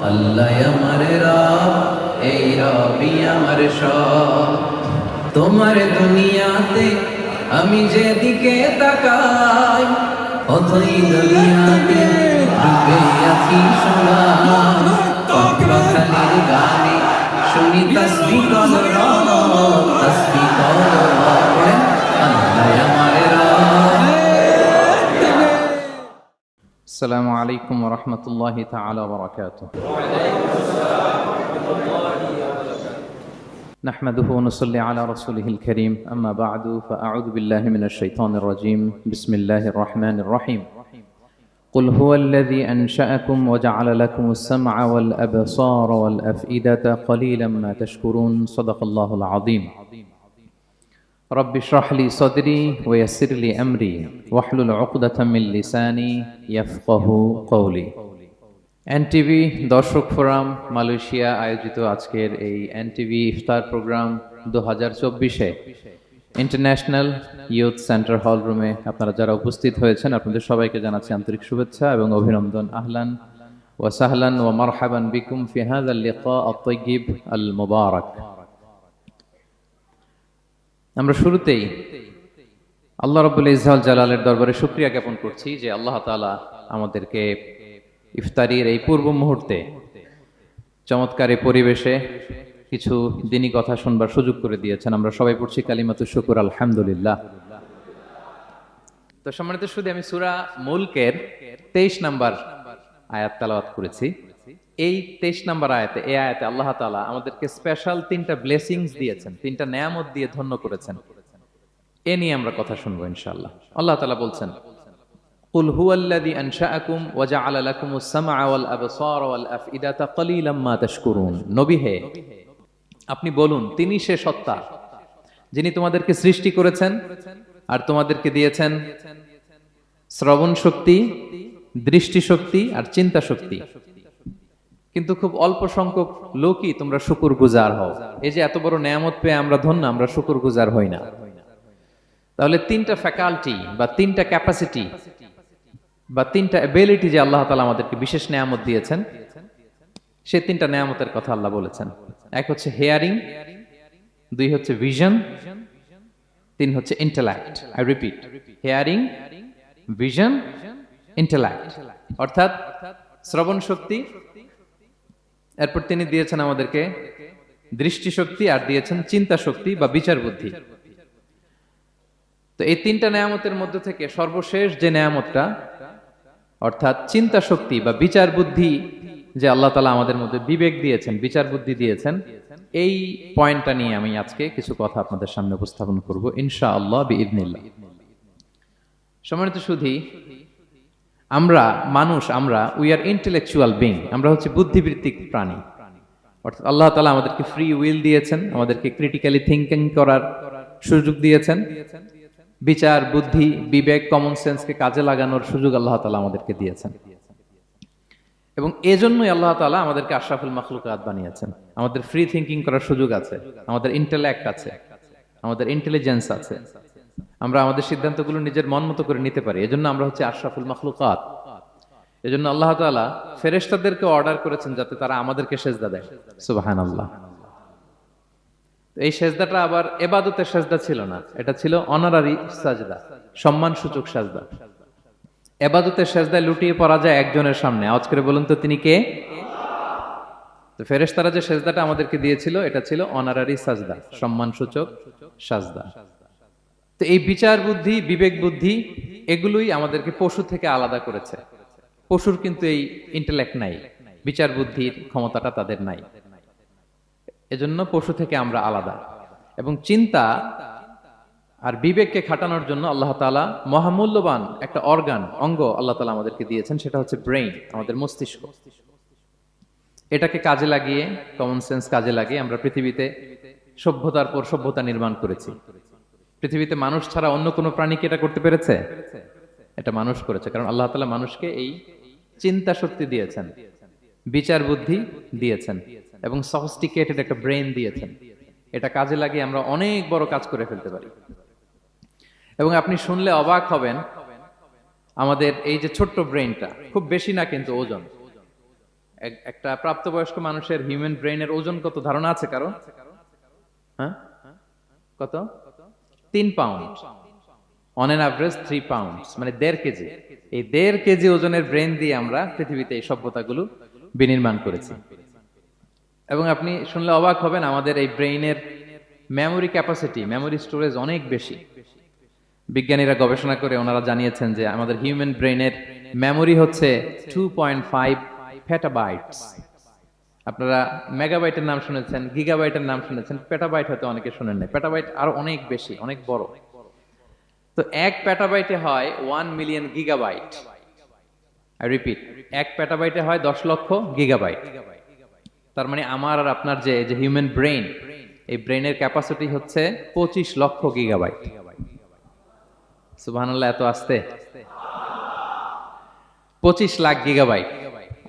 আল্লাহ আমার রব, এই রবি আমার সব। তোমার দুনিয়াতে আমি যেদিকে তাকাই, অথই দুনিয়াতে ডুবে আছি সবাই। পাখালির গানে শুনি তসবিহ কলরব, তসবিহ কলরব। আল্লাহ আমার রব। السلام عليكم ورحمة الله تعالى وبركاته. نحمده ونصلي على رسوله الكريم. أما بعد فأعوذ بالله من الشيطان الرجيم. بسم الله الرحمن الرحيم. قل هو الذي أنشأكم وجعل لكم السمع والأبصار والأفئدة قليلا ما تشكرون. صدق الله العظيم. رب اشرح لي صدري ويسر لي أمري واحلل عقدة من لساني يفقه قولي. এনটিভি দর্শক ফোরাম মালয়েশিয়া আয়োজিত আজকের এই এনটিভি ইফতার প্রোগ্রাম 2024-এ ইন্টারন্যাশনাল ইয়ুথ সেন্টার হল রুমে আপনারা যারা উপস্থিত হয়েছেন আপনাদের সবাইকে জানাচ্ছি আন্তরিক শুভেচ্ছা এবং অভিনন্দন। আহলান ওয়া সাহলান ওয়া মারহাবান বিকুম ফি হাযাল লিকা আত-তাইয়্যিব আল মুবারাক। আমরা শুরুতেই আল্লাহ রাব্বুল ইজ্জাত জালালের দরবারে শুকরিয়া জ্ঞাপন করছি যে আল্লাহ তাআলা আমাদেরকে ইফতারির এই পূর্ব মুহূর্তে চমৎকার এই পরিবেশে কিছু দিনী কথা শুনবার সুযোগ করে দিয়েছেন। আমরা সবাই পড়ছি কালিমাতুশ শুকর আলহামদুলিল্লাহ। তো সম্মানিত শুধু আমি সূরা মুলকের 23 নম্বর আয়াত তেলাওয়াত করেছি। এই 23 নম্বর আয়াতে এই আয়াতে আল্লাহ তাআলা আমাদেরকে স্পেশাল 3টা ব্লেসিংস দিয়েছেন, 3টা নেয়ামত দিয়ে ধন্য করেছেন। এ নিয়ে আমরা কথা শুনবো ইনশাআল্লাহ। আল্লাহ তাআলা বলছেন قل هو الذي أنشأكم وجعل لكم السمع والأبصار والأفئدة قليلا ما تشكرون। নবী হে আপনি বলুন তিনি সে সত্তা যিনি তোমাদেরকে সৃষ্টি করেছেন আর তোমাদেরকে দিয়েছেন শ্রবণ শক্তি, দৃষ্টি শক্তি আর চিন্তা শক্তি, কিন্তু খুব অল্প সংখ্যক লোকই তোমরা শুকরগুজার হও। এই যে এত বড় নেয়ামত পেয়ে আমরা ধন্য, আমরা শুকরগুজার হই না। তাহলে 3টা ফ্যাকাল্টি বা 3টা ক্যাপাসিটি বা 3টা এবিলিটি যে আল্লাহ তাআলা আমাদেরকে বিশেষ নেয়ামত দিয়েছেন, সেই 3টা নেয়ামতের কথা আল্লাহ বলেছেন। এক হচ্ছে হিয়ারিং, 2 হচ্ছে ভিশন, 3 হচ্ছে intellect. I repeat, hearing, vision, intellect, অর্থাৎ শ্রবণ শক্তি, এরপর তিনি দিয়েছেন আমাদেরকে দৃষ্টি শক্তি আর দিয়েছেন চিন্তা শক্তি বা বিচার বুদ্ধি। তো এই 3টা নেয়ামতের মধ্যে থেকে সর্বশেষ যে নেয়ামতটা অর্থাৎ চিন্তা শক্তি বা বিচার বুদ্ধি, যে আল্লাহ তাআলা আমাদের মধ্যে বিবেক দিয়েছেন, বিচার বুদ্ধি দিয়েছেন, এই পয়েন্টটা নিয়ে আমি আজকে কিছু কথা আপনাদের সামনে উপস্থাপন করব ইনশাআল্লাহ বিইذنিল্লাহ। সম্মানিত সুধী, আমরা মানুষ, আমরা উই আর ইন্টেলেকচুয়াল বিং, আমরা হচ্ছে বুদ্ধিবৃত্তিক প্রাণী। অর্থাৎ আল্লাহ তাআলা আমাদেরকে ফ্রি উইল দিয়েছেন, আমাদেরকে ক্রিটিক্যালি থিঙ্কিং করার সুযোগ দিয়েছেন, বিচার বুদ্ধি বিবেক কমন সেন্সকে কাজে লাগানোর সুযোগ আল্লাহ তাআলা আমাদেরকে দিয়েছেন। এবং এজন্যই আল্লাহ তাআলা আমাদেরকে আশরাফুল মাখলুকাত বানিয়েছেন। আমাদের ফ্রি থিঙ্কিং করার সুযোগ আছে, আমাদের ইন্টেলেক্ট আছে, আমাদের ইন্টেলিজেন্স আছে, আমরা আমাদের সিদ্ধান্তগুলো নিজের মন মতো করে নিতে পারি। এজন্য আমরা হচ্ছে আশরাফুল মাখলুকাত। এজন্য আল্লাহ তাআলা ফেরেশতাদেরকে অর্ডার করেছেন যাতে তারা আমাদেরকে সেজদা দেয়। সুবহানাল্লাহ। এই সেজদাটা আবার ইবাদতের সেজদা ছিল না, এটা ছিল অনারারি সাজদা, সম্মানসূচক সাজদা। ইবাদতের সেজদায় লুটিয়ে পড়া যায় একজনের সামনে। আওয়াজ করে বলুন তো তিনি কে? তো ফেরেশতারা যে সেজদাটা আমাদেরকে দিয়েছিল এটা ছিল অনারারি সাজদা, সম্মানসূচক সাজদা। তো এই বিচার বুদ্ধি বিবেক বুদ্ধি এগুলোই আমাদেরকে পশু থেকে আলাদা করেছে। পশুর কিন্তু এই ইন্টেলেক্ট নাই, বিচার বুদ্ধির ক্ষমতাটা তাদের নাই, এজন্য পশু থেকে আমরা আলাদা। এবং চিন্তা আর বিবেককে খাটানোর জন্য আল্লাহ তাআলা মহামূল্যবান একটা অঙ্গ আল্লাহ তাআলা আমাদেরকে দিয়েছেন, সেটা হচ্ছে ব্রেইন, আমাদের মস্তিষ্ক। এটাকে কাজে লাগিয়ে, কমন সেন্স কাজে লাগিয়ে আমরা পৃথিবীতে সভ্যতার পর সভ্যতা নির্মাণ করেছি। পৃথিবীতে মানুষ ছাড়া অন্য কোনো প্রাণী কি এটা করতে পেরেছে? এটা মানুষ করেছে, কারণ আল্লাহ তাআলা মানুষকে এই চিন্তা শক্তি দিয়েছেন, বিচার বুদ্ধি দিয়েছেন এবং সফিস্টিকেটেড একটা ব্রেন দিয়েছেন। এটা কাজে লাগিয়ে আমরা অনেক বড় কাজ করে ফেলতে পারি। এবং আপনি শুনলে অবাক হবেন, আমাদের এই যে ছোট্ট ব্রেনটা, খুব বেশি না কিন্তু ওজন, একটা প্রাপ্তবয়স্ক মানুষের হিউম্যান ব্রেইনের ওজন কত ধারণা আছে কারো? হ্যাঁ, কত? 3 pound, on an average 3 pound, মানে 1.5 কেজি। এই 1.5 কেজি ওজনের ব্রেন দিয়ে আমরা পৃথিবীতে এই সভ্যতাগুলো বিনির্মাণ করেছি। এবং আপনি শুনলে অবাক হবেন, আমাদের এই ব্রেইনের মেমোরি ক্যাপাসিটি, মেমোরি স্টোরেজ অনেক বেশি। বিজ্ঞানীরা গবেষণা করে ওনারা জানিয়েছেন যে আমাদের হিউম্যান ব্রেইনের মেমোরি হচ্ছে 2.5 পেটাবাইটস। আপনারা মেগাবাইটের নাম শুনেছেন, গিগাবাইটের নাম শুনেছেন, পেটাবাইট হয়তো অনেকে শুনেন নাই। পেটাবাইট আরো অনেক বেশি, অনেক বড়। তো 1 পেটাবাইটে হয় 1 মিলিয়ন গিগাবাইট। আই রিপিট, 1 পেটাবাইটে হয় 10 লক্ষ গিগাবাইট। তার মানে আমার আর আপনার যে হিউম্যান ব্রেইন, এই ব্রেইনের ক্যাপাসিটি হচ্ছে 25 লক্ষ গিগাবাইট। সুবহানাল্লাহ, এত আসতে 25 লাখ গিগাবাইট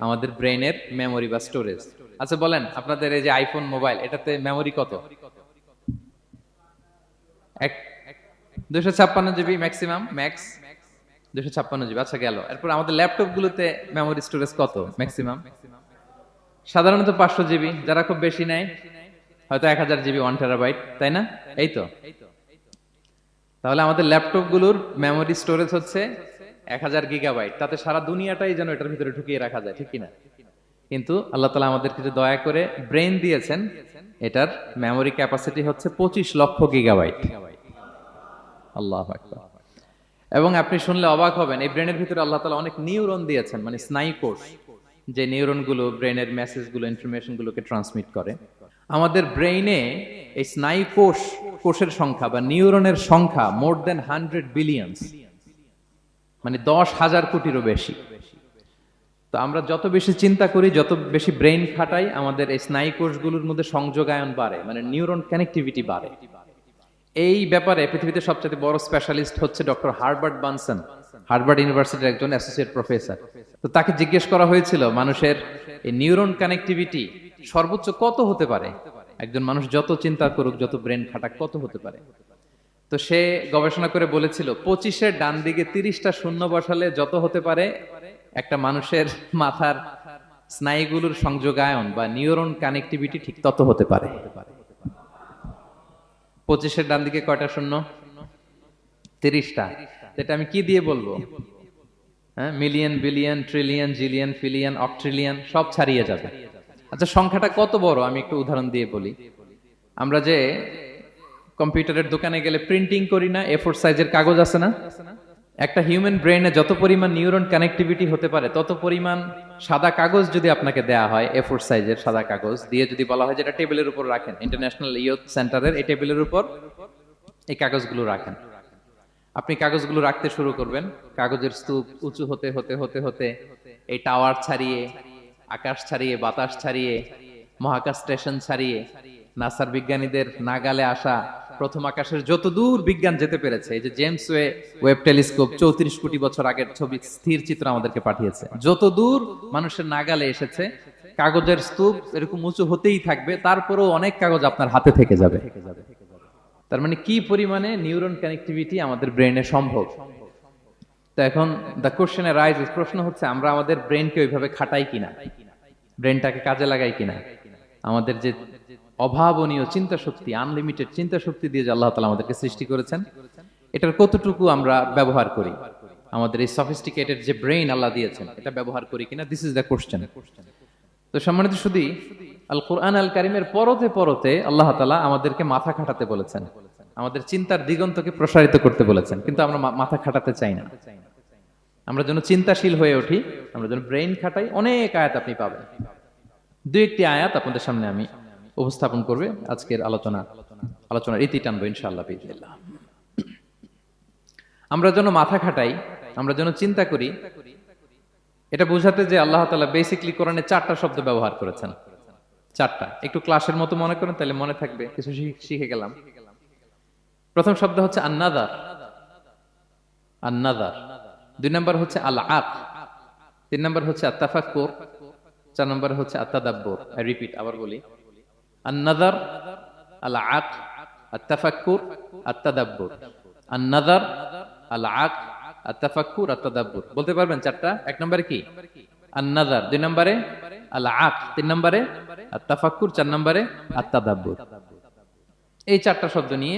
আমাদের ব্রেইনের মেমোরি বা স্টোরেজ। আচ্ছা বলেন, আপনাদের এই যে আইফোন মোবাইল, এটাতে মেমোরি কত? 256 জিবি ম্যাক্সিমাম, ম্যাক্স 256 জিবি। আচ্ছা গেল। এরপর আমাদের ল্যাপটপ গুলোতে মেমোরি স্টোরেজ কত ম্যাক্সিমাম? সাধারণত 500 জিবি, যারা খুব বেশি নেয় হয়তো 1000 জিবি, 1 টেরাবাইট, তাই না? এই তো। তাহলে আমাদের ল্যাপটপ গুলোর মেমোরি স্টোরেজ হচ্ছে 1000 গিগাবাইট। তাতে সারা দুনিয়াটাই যেন এটার ভিতরে ঢুকিয়ে রাখা যায়, ঠিক কিনা? কিন্তু আল্লাহ তাআলা আমাদের কিছু দয়া করে ব্রেন দিয়েছেন, এটার মেমোরি ক্যাপাসিটি হচ্ছে 25 লক্ষ গিগাবাইট। আল্লাহু আকবার। এবং আপনি শুনলে অবাক হবেন, এই ব্রেনের ভিতরে আল্লাহ তাআলা অনেক নিউরন দিয়েছেন, মানে স্নায়ু কোষ, যে নিউরন গুলো ব্রেনের মেসেজ গুলো, ইনফরমেশন গুলোকে ট্রান্সমিট করে। আমাদের ব্রেইনে এই স্নায়ু কোষের সংখ্যা বা নিউরনের সংখ্যা মোর দেন 100 বিলিয়নস, মানে 10,000 কোটিরও বেশি। তো আমরা যত বেশি চিন্তা করি, যত বেশি ব্রেইন খাটাই, আমাদের এই স্নায়ু কোষগুলোর মধ্যে সংযোগায়ন বাড়ে, মানে নিউরন কানেক্টিভিটি বাড়ে। এই ব্যাপারে পৃথিবীতে সবচেয়ে বড় স্পেশালিস্ট হচ্ছে ডক্টর হার্বার্ট বানসন, হার্ভার্ড ইউনিভার্সিটির একজন অ্যাসোসিয়েট প্রফেসর। তো তাকে জিজ্ঞেস করা হয়েছিল মানুষের এই নিউরন কানেক্টিভিটি সর্বোচ্চ কত হতে পারে, একজন মানুষ যত চিন্তা করুক, যত ব্রেন খাটাক, কত হতে পারে। তো সে গবেষণা করে বলেছিল 25-এর ডান দিকে 30টা শূন্য বসালে যত হতে পারে, একটা মানুষের মাথার স্নায়ুগুলোর সংযোগায়ন বা নিউরন কানেক্টিভিটি ঠিক তত হতে পারে। 25-এর ডান দিকে কয়টা শূন্য? 30টা। এটা আমি কি দিয়ে বলবো? হ্যাঁ, মিলিয়ন, বিলিয়ন, ট্রিলিয়ন, জিলিয়ন, ফিলিয়ন, অক্ট্রিলিয়ন সব ছাড়িয়ে যাবে। আচ্ছা, সংখ্যাটা কত বড় আমি একটু উদাহরণ দিয়ে বলি। আমরা যে কম্পিউটারের দোকানে গেলে প্রিন্টিং করি না, A4 সাইজের কাগজ আছে না? একটা হিউম্যান ব্রেইনে যত পরিমাণ নিউরন কানেক্টিভিটি হতে পারে, তত পরিমাণ সাদা কাগজ যদি আপনাকে দেয়া হয়, A4 সাইজের সাদা কাগজ দিয়ে যদি বলা হয় যে এটা টেবিলের উপর রাখেন, ইন্টারন্যাশনাল ইয়ুথ সেন্টারের এই টেবিলের উপর এই কাগজগুলো রাখেন, আপনি কাগজগুলো রাখতে শুরু করবেন। কাগজের স্তূপ উঁচু হতে হতে হতে হতে এই টাওয়ার ছাড়িয়ে, আকাশ ছাড়িয়ে, বাতাস ছাড়িয়ে, মহাকাশ স্টেশন ছাড়িয়ে, নাসার বিজ্ঞানীদের নাগালে আসা প্রথম আকাশের যত দূর বিজ্ঞান যেতে পেরেছে, এই যে জেমস ওয়েব টেলিস্কোপ 34 কোটি বছর আগের ছবি, স্থির চিত্র আমাদেরকে পাঠিয়েছে, যত দূর মানুষের নাগালে এসেছে, কাগজের স্তূপ এরকম উঁচু হতেই থাকবে, তারপরেও অনেক কাগজ আপনার হাতে থেকে যাবে। তার মানে কি পরিমাণে নিউরন কানেক্টিভিটি আমাদের ব্রেইনে সম্ভব। তো এখন দ্য কোশ্চেন রাইজেস, প্রশ্ন হচ্ছে আমরা আমাদের ব্রেইনকে ওইভাবে খাটাই কিনা, ব্রেইনটাকে কাজে লাগাই কিনা। আমাদের যে অভাবনীয় চিন্তা শক্তি, আনলিমিটেড চিন্তা শক্তি দিয়ে যে আল্লাহ তাআলা আমাদেরকে সৃষ্টি করেছেন, এটার কতটুকু আমরা ব্যবহার করি, আমাদের এই সফিস্টিকেটেড যে ব্রেইন আল্লাহ দিয়েছেন, এটা ব্যবহার করি কিনা, দিস ইজ দ্য কোশ্চেন। তো সম্মানিত শুধু আল কোরআন আল কারিমের পরতে পরতে আল্লাহ তাআলা আমাদেরকে মাথা খাটাতে বলেছেন, আমাদের চিন্তার দিগন্তকে প্রসারিত করতে বলেছেন, কিন্তু আমরা মাথা খাটাতে চাই না। আমরা যেন চিন্তাশীল হয়ে উঠি, আমরা যেন ব্রেইন খাটাই, অনেক আয়াত আপনি পাবেন। দুই একটি আয়াত আপনাদের সামনে আমি উপস্থাপন করবে আজকের আলোচনার ইতি টানবো ইনশাআল্লাহ বিইজনিল্লাহ। আমরা যেন মাথা খাটাই, আমরা যেন চিন্তা করি, এটা বোঝাতে যে আল্লাহ তাআলা বেসিক্যালি কোরআনে 4টা শব্দ ব্যবহার করেছেন। 4টা, একটু ক্লাসের মতো মনে করেন, তাহলে মনে থাকবে, কিছু শিখে গেলাম। প্রথম শব্দ হচ্ছে আন-নাযার, আন-নাযার। 2 নম্বর হচ্ছে আল-আক, 3 নম্বর হচ্ছে আত-তাফাক্কুর, 4 নম্বর হচ্ছে আত-তাদাব্বুর। আই রিপিট, আবার বলি, আন-নাযার, আল-আক, আত-তাফাক্কুর, আত-তাদাব্বুর। আন-নাযার, আল-আক, আত-তাফাক্কুর, আত-তাদাব্বুর। বলতে পারবেন 4টা? 1 নম্বরে কি? আন-নাযার, 2 নম্বরে আল-আক, 3 নম্বরে আত-তাফাক্কুর, 4 নম্বরে আত-তাদাব্বুর। এই 4টা শব্দ নিয়ে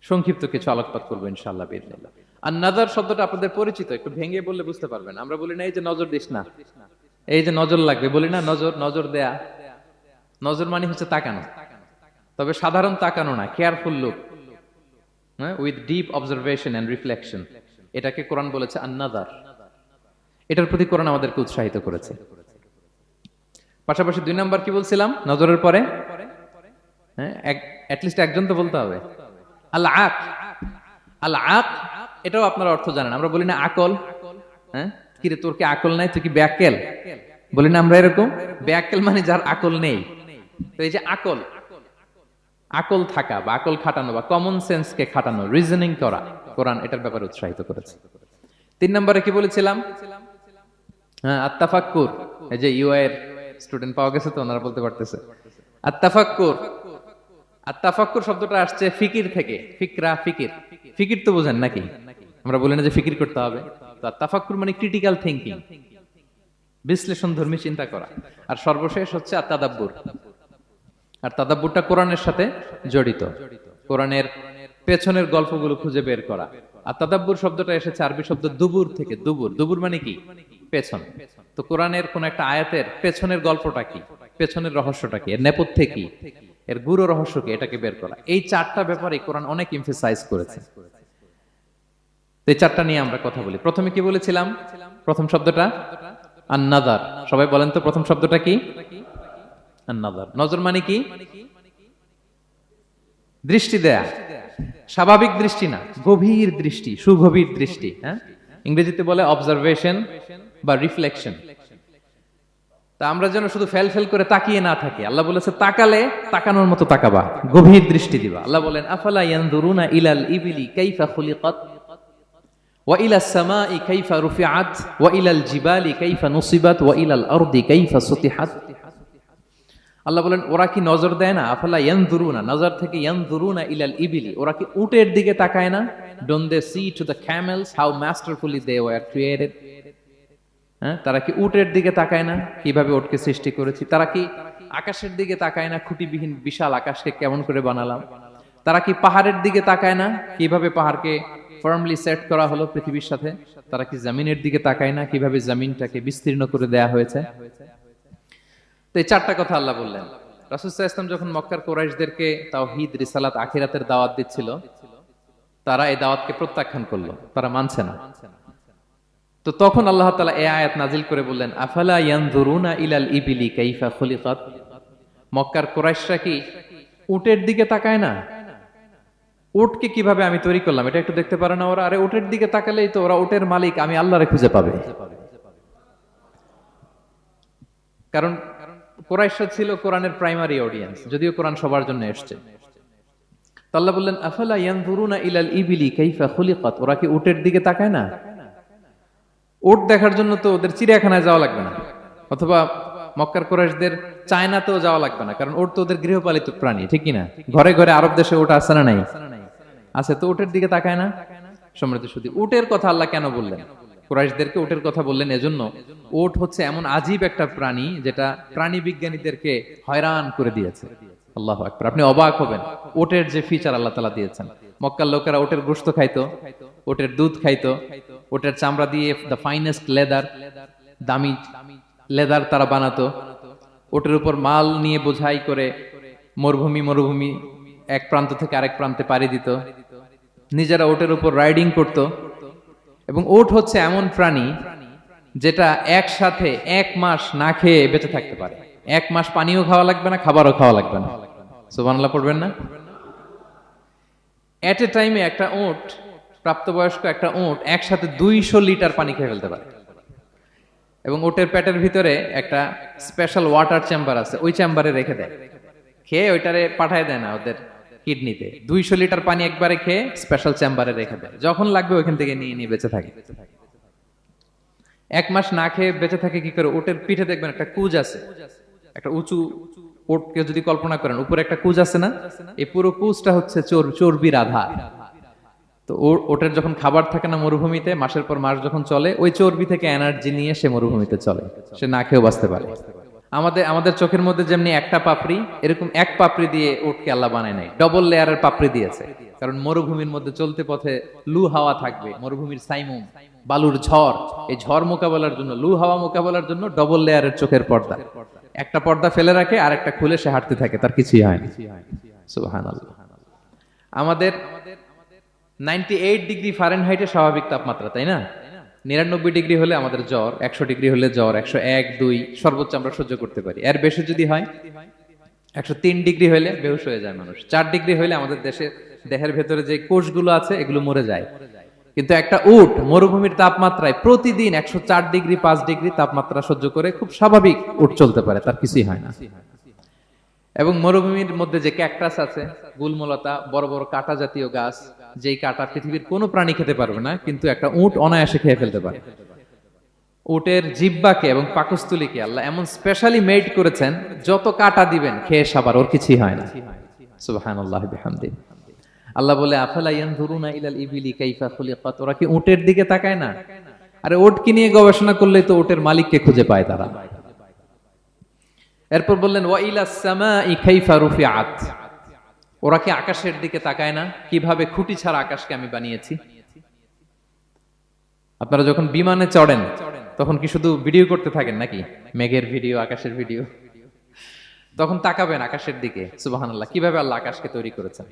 সংক্ষিপ্ত কিছু আলোকপাত করবো ইনশাআল্লাহ বিইজনিল্লাহ। আন-নাযার শব্দটা আপনাদের পরিচিত, একটু ভেঙে বললে বুঝতে পারবেন। আমরা বলি না এই যে নজর দিস না, এই যে নজর লাগবে, বলি না নজর, নজর দেয়া। নজর মানে হচ্ছে তাকানো, তবে সাধারণ তাকানো না, careful look, with deep observation and reflection. এটাকে কোরআন বলেছে আন-নাযার। এটার প্রতি কোরআন আমাদেরকে উৎসাহিত করেছে। পাশাপাশি 2 নাম্বার কি বলছিলাম নজরের পরে? অ্যাটলিস্ট একজন তো বলতে হবে। আল-আক, আল-আক, এটাও আপনারা অর্থ জানেন। আমরা বলি না আকল, কিরে তোর কি আকল নাই, তুই কি ব্যাকেল, বলি না আমরা এরকম? ব্যাকেল মানে যার আকল নেই। তো এই যে আকল, আকল থাকা বা আকল খাটানো বা কমন সেন্সকে খাটানো, রিজনিং করা, কোরআন এটার ব্যাপারে উৎসাহিত করেছে। 3 নম্বরে কি বলেছিলাম? আত-তাফাক্কুর। এই যে ইউআই এর স্টুডেন্ট পাওয়া গেছে তো, ওনারা বলতে পারতেছে আত-তাফাক্কুর। আত-তাফাক্কুর শব্দটা আসছে ফিকির থেকে। ফিকরা, ফিকির, ফিকির তো বোঝেন নাকি? আমরা বলি না যে ফিকির করতে হবে? তো আত-তাফাক্কুর মানে ক্রিটিক্যাল থিংকিং, বিশ্লেষণধর্মী চিন্তা করা। আর সর্বশেষ হচ্ছে আত-তাদাব্বুর। আর তাদাব্বুরটা কোরআনের সাথে জড়িত, কোরআনের পেছনের গল্পগুলো খুঁজে বের করা। আর তাদাব্বুর শব্দটা এসেছে আরবি শব্দ দুবুর থেকে। দুবুর, দুবুর মানে কি? পেছন। তো কোরআনের কোন একটা আয়াতের পেছনের গল্পটা কি, পেছনের রহস্যটা কি, এর নেপথ্যে কি, এর গুরু রহস্য কি, এটাকে বের করা। এই 4টা ব্যাপারে কোরআন অনেক এমফাসাইজ করেছে। তো এই 4টা নিয়ে আমরা কথা বলি। প্রথমে কি বলেছিলাম? প্রথম শব্দটা আন-নাযার। সবাই বলেন তো প্রথম শব্দটা কি? আন-নাযার। নজর মানে কি? দৃষ্টি দেয়া, স্বাভাবিক দৃষ্টি না, গভীর দৃষ্টি, সুগভীর দৃষ্টি। ইংরেজিতে বলে অবজারভেশন বা রিফ্লেকশন। তা আমরা যেন শুধু ফেল ফেল করে তাকিয়ে না থাকি। আল্লাহ বলেছে তাকালে তাকানোর মতো তাকাবা, গভীর দৃষ্টি দিবা। আল্লাহ বলেন আফালা ইয়ানজুরুনা ইলাল ইবিলি কাইফা খুলিকাত ওয়া ইলাস সামাই কাইফা রুফিআত ওয়া ইলাল জিবালি কাইফা নুসিবাত ওয়া ইলাল আরদি কাইফা সুতিহাত। আল্লাহ বলেন ওরা কি নজর দেয় না? আফালা ইয়ানজুরুনা, নজর থেকে ইয়ানজুরুনা ইলাল ইবিলি, ওরা কি উটের দিকে তাকায় না? Don't they see to the camels how masterfully they were created. তারা কি উটের দিকে তাকায় না, কিভাবে উটকে সৃষ্টি করেছি? তারা কি আকাশের দিকে তাকায় না, খুঁটিবিহীন বিশাল আকাশকে কেমন করে বানালাম? তারা কি পাহাড়ের দিকে তাকায় না, কিভাবে পাহাড়কে ফার্মলি সেট করা হলো পৃথিবীর সাথে? তারা কি জমিনের দিকে তাকায় না, কিভাবে জমিনটাকে বিস্তীর্ণ করে দেয়া হয়েছে? তো এই 4টা কথা আল্লাহ বললেন। রাসূল সাল্লাল্লাহু আলাইহি ওয়াসাল্লাম যখন মক্কার কুরাইশদেরকে তাওহীদ, রিসালাত, আখিরাতের দাওয়াত দিচ্ছিল, তারা এই দাওয়াতকে প্রত্যাখ্যান করলো, তারা মানছে না। তো তখন আল্লাহ তাআলা এই আয়াত নাজিল করে বললেন আফালা ইয়ানজুরুনা ইলাল ইবিলি কাইফা খুলিকাত। মক্কার কুরাইশরা কি উটের দিকে তাকায় না? উটকে কিভাবে আমি তৈরি করলাম এটা একটু দেখতে পারে না ওরা? আরে উটের দিকে তাকালেই তো ওরা উটের মালিক আমি আল্লাহরে খুঁজে পাবে। কারণ কুরাইশরা ছিল কোরআনের প্রাইমারি অডিয়েন্স, যদিও কোরআন সবার জন্য এসেছে। তো আল্লাহ বললেন আফালা ইয়ানজুরুনা ইলাল ইবিলি কাইফা খুলিকাত। ওরা কি উটের দিকে তাকায় না? উট দেখার জন্য তো ওদের চিড়িয়াখানায় যাওয়া লাগবে না, অথবা মক্কার কুরাইশদের চায়নাতেও যাওয়া লাগবে না, কারণ উট তো ওদের গৃহপালিত প্রাণী, ঠিক কি না? ঘরে ঘরে আরব দেশে উট আছে না নাই? আছে। তো উটের দিকে তাকায় না। সম্মানিত সুধী, উটের কথা আল্লাহ কেন বললেন? কুরাইশদেরকে উটের কথা বললেন এজন্য, উট হচ্ছে এমন আজীব একটা প্রাণী যেটা প্রাণী বিজ্ঞানীদেরকে হয়রান করে দিয়েছে। আল্লাহু আকবার। আপনি অবাক হবেন উটের যে ফিচার আল্লাহ তাআলা দিয়েছেন। মক্কার লোকেরা উটের গোশত খাইতো, উটের দুধ খাইতো, উটের চামড়া দিয়ে দ্য ফাইনেস্ট লেদার, দামি লেদার তারা বানাতো। উটের উপর মাল নিয়ে বোঝাই করে মরুভূমি এক প্রান্ত থেকে আরেক প্রান্তে পাড়ি দিত, নিজেরা উটের উপর রাইডিং করত। এবং উট হচ্ছে এমন প্রাণী যেটা একসাথে 1 মাস না খেয়ে বেঁচে থাকতে পারে। 1 মাস পানিও খাওয়া লাগবে না, খাবারও খাওয়া লাগবে না। সুবহানাল্লাহ পড়বেন না? এট এ টাইমে একটা উট, প্রাপ্তবয়স্ক একটা উট একসাথে 200 লিটার পানি খেয়ে ফেলতে পারে। এবং উটের পেটের ভিতরে একটা স্পেশাল ওয়াটার চেম্বার আছে, ওই চেম্বারে রেখে দেয়, খেয়ে ওইটারে পাঠায় দেয় না ওদের কিডনিতে। 200 লিটার পানি একবারে খেয়ে স্পেশাল চেম্বারে রেখে দেয়, যখন লাগবে ওইখান থেকে নিয়ে নিয়ে বেঁচে থাকে। 1 মাস না খেয়ে বেঁচে থাকে কি করে? উটের পিঠে দেখবেন একটা কুজ আছে, একটা উঁচু উটকে যদি কল্পনা করেন উপরে একটা কুজ আছে না, এই পুরো কুজটা হচ্ছে চর্বির আধার। তো তো ওটার যখন খাবার থাকে না মরুভূমিতে, মাসের পর মাস যখন চলে, ওই চর্বি থেকে এনার্জি নিয়ে সে মরুভূমিতে চলে, সে না খেয়েও বাঁচতে পারে। আমাদের চোখের মধ্যে যেমনি একটা পাপড়ি, এরকম এক পাপড়ি দিয়ে উটকে আল্লাহ বানায় নাই, ডবল লেয়ারের পাপড়ি দিয়েছে। কারণ মরুভূমির মধ্যে চলতে পথে লু হাওয়া থাকবে, মরুভূমির সাইমুম, বালুর ঝড়, এই ঝড় মোকাবেলার জন্য, লু হাওয়া মোকাবেলার জন্য ডবল লেয়ারের চোখের পর্দা। একটা পর্দা ফেলে রাখে আর একটা খুলে সে হাঁটতে থাকে, তার কিছুই হয় না। সুবহানাল্লাহ। আমাদের 98 ডিগ্রি ফারেনহাইটে স্বাভাবিক তাপমাত্রা, তাই না? 99 ডিগ্রি হলে আমাদের জ্বর, 100 ডিগ্রি হলে জ্বর, 101, 2 সর্বোচ্চ আমরা সহ্য করতে পারি। এর বেশি যদি হয়, 103 ডিগ্রি হলে বেহুশ হয়ে যায় মানুষ। 4 ডিগ্রি হলে আমাদের দেহের ভেতরে যে কোষগুলো আছে এগুলো মরে যায়। কিন্তু একটা উট মরুভূমির তাপমাত্রায় প্রতিদিন 104 ডিগ্রি 5 ডিগ্রি তাপমাত্রা সহ্য করে খুব স্বাভাবিক উট চলতে পারে, তার কিছুই হয় না। এবং মরুভূমির মধ্যে যে ক্যাকটাস আছে, গুলমলতা, বড় বড় কাঁটা জাতীয় গাছ, যেই কাঁটা পৃথিবীর কোনো প্রাণী খেতে পারবে না, কিন্তু একটা উট অনায়াসে খেয়ে ফেলতে পারে। উটের জিহ্বাকে এবং পাকস্থলীকে আল্লাহ এমন স্পেশালি মেড করেছেন, যত কাঁটা দিবেন খেয়ে সাবার, ওর কিছুই হয় না। সুবহানাল্লাহি বিহামদিহি। আল্লাহ বলে, আফালা ইয়ানজুরুনা ইলাল ইবিলি কাইফা খুলিকাত, ওরা কি উটের দিকে তাকায় না? আরে উটকে নিয়ে গবেষণা করলেই তো উটের মালিককে খুঁজে পায় তারা। এরপর বললেন, ওয়া ইলাস সামাই কাইফা রুফিআত, ওরা কি আকাশের দিকে তাকায় না, কিভাবে খুঁটি ছাড়া আকাশকে আমি বানিয়েছি। আপনারা যখন বিমানে চড়েন তখন কি শুধু ভিডিও করতে থাকেন নাকি? মেঘের ভিডিও, আকাশের ভিডিও, তখন তাকাবেন আকাশের দিকে। সুবহানাল্লাহ, কিভাবে আল্লাহ আকাশকে তৈরি করেছেন।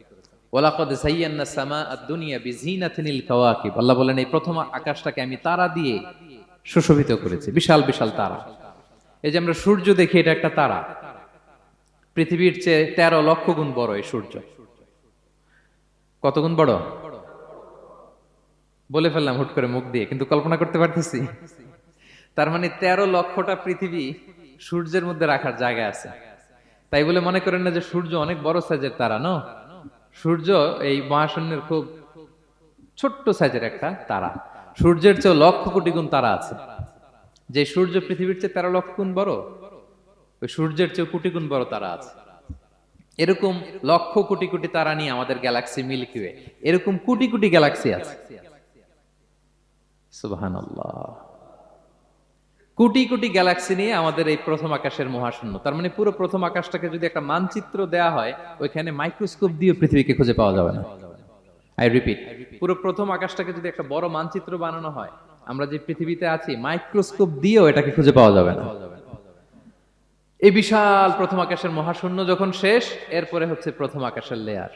ওয়ালাকাদ যায়্যানা সামাআদ দুনিয়া বিজিনাতিনিল কাওয়াকিব, আল্লাহ বলেন এই প্রথম আকাশটাকে আমি তারা দিয়ে সুশোভিত করেছি, বিশাল বিশাল তারা। এই যে আমরা সূর্য দেখি, এটা একটা তারা, পৃথিবীর চেয়ে 13 লক্ষ গুণ বড় এই সূর্য। কত গুণ বড় বলে ফেললাম হুট করে মুখ দিয়ে, কিন্তু কল্পনা করতে পারতেছি। তার মানে 13 লক্ষটা পৃথিবী সূর্যের মধ্যে রাখার জায়গা আছে। তাই বলে মনে করেন না যে সূর্য অনেক বড় সাইজের তারা, ন। সূর্য এই মহাশূন্যের খুব ছোট্ট সাইজের একটা তারা। সূর্যের চেয়ে লক্ষ কোটি গুণ তারা আছে। যে সূর্য পৃথিবীর চেয়ে 13 লক্ষ গুণ বড়, ওই সূর্যের চেয়ে কোটি গুণ বড় তারা আছে। এরকম লক্ষ কোটি কোটি তারা নিয়ে আমাদের গ্যালাক্সি মিল্কি ওয়ে, এরকম কোটি কোটি গ্যালাক্সি আছে। সুবহানাল্লাহ, কোটি কোটি গ্যালাক্সি নিয়ে আমাদের এই প্রথম আকাশের মহাশূন্য। তার মানে পুরো প্রথম আকাশটাকে যদি একটা মানচিত্র দেয়া হয়, ওইখানে মাইক্রোস্কোপ দিয়ে পৃথিবীকে খুঁজে পাওয়া যাবে না। আই রিপিট, পুরো প্রথম আকাশটাকে যদি একটা বড় মানচিত্র বানানো হয়, আমরা যে পৃথিবীতে আছি, মাইক্রোস্কোপ দিয়েও এটাকে খুঁজে পাওয়া যাবে না। এই বিশাল প্রথম আকাশের মহাশূন্য যখন শেষ, এরপরে হচ্ছে প্রথম আকাশের লেয়ার,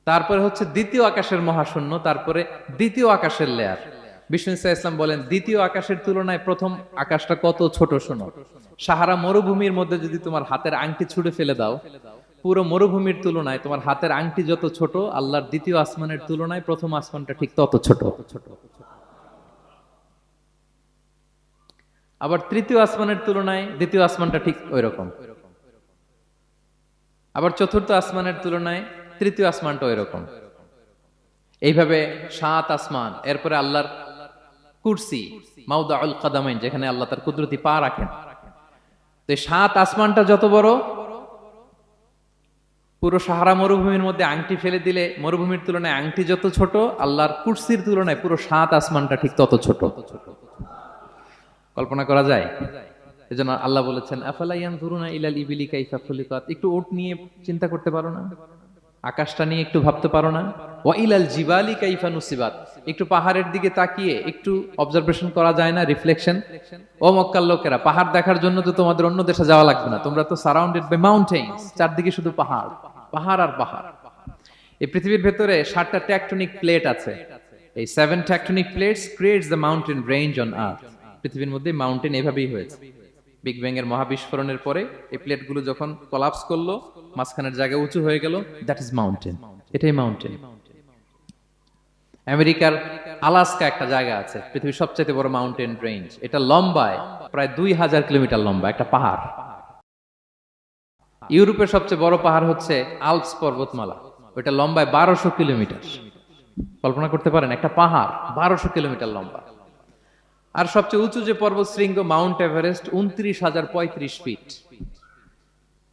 তারপরে হচ্ছে দ্বিতীয় আকাশের মহাশূন্য, তারপরে দ্বিতীয় আকাশের লেয়ার। বিষ্ণু ইসলাম বলেন, দ্বিতীয় আকাশের তুলনায় প্রথম আকাশটা কত ছোট শোনো। সাহারা মরুভূমির মধ্যে যদি তোমার হাতের আংটি ছুঁড়ে ফেলে দাও, পুরো মরুভূমির তুলনায় তোমার হাতের আংটি যত ছোট, আল্লাহর দ্বিতীয় আসমানের তুলনায় প্রথম আসমানটা ঠিক তত ছোট। আবার তৃতীয় আসমানের তুলনায় দ্বিতীয় আসমানটা ঠিক ওই রকম। আবার চতুর্থ আসমানের তুলনায় তৃতীয় আসমানটা ওই রকম। এইভাবে 7 আসমান। এরপরে আল্লাহর কুরসি, মাউদাউল কাদামাইন, যেখানে আল্লাহ তার কুদরতি পা রাখেন। তো 7 আসমানটা যত বড়, পুরো সাহারা মরুভূমির মধ্যে আংটি ফেলে দিলে মরুভূমির তুলনায় আংটি যত ছোট, আল্লাহর কুরসির তুলনায় পুরো 7 আসমানটা ঠিক তত ছোট। কল্পনা করা যায়? এজন্য আল্লাহ বলেছেন, আফালা ইয়ানজুরুনা ইলাল ইবিলি কাইফা খুলিকাত, একটু উট নিয়ে চিন্তা করতে পারো না? আকাশটা নিয়ে একটু ভাবতে পারো না? ওয়া ইলাল জিবালি কাইফা নুসিবাত, একটু পাহাড়ের দিকে তাকিয়ে একটু অবজারভেশন করা যায় না, রিফ্লেকশন। ও মক্কার লোকেরা, পাহাড় দেখার জন্য তো তোমাদের অন্য দেশে যাওয়া লাগবে না, তোমরা তো সারাউন্ডেড বাই মাউন্টেন্স, চারদিকে শুধু পাহাড়, পাহাড় আর পাহাড়। এই পৃথিবীর ভেতরে 7টা টেকটনিক প্লেট আছে। এই 7 tectonic plates creates the mountain range on earth. পৃথিবীর মধ্যে মাউন্টেন এভাবেই হয়েছে। বিগ ব্যাং এর মহাবিস্ফোরণের পরে এই প্লেটগুলো যখন কোলাপস করলো, মাঝখানের জায়গা উঁচু হয়ে গেল, দ্যাট ইজ মাউন্টেন। এটাই মাউন্টেন। আমেরিকার আলাস্কা একটা জায়গা আছে, পৃথিবীর সবচেয়ে বড় মাউন্টেন রেঞ্জ। এটা লম্বায় প্রায় 2000 কিলোমিটার লম্বা একটা পাহাড়। ইউরোপের সবচেয়ে বড় পাহাড় হচ্ছে আল্পস পর্বতমালা, ওটা লম্বায় 1200 কিলোমিটার। কল্পনা করতে পারেন, একটা পাহাড় 1200 কিলোমিটার লম্বা। আর সবচেয়ে উঁচু যে পর্বত শৃঙ্গ মাউন্ট এভারেস্ট 29,035 ফিট।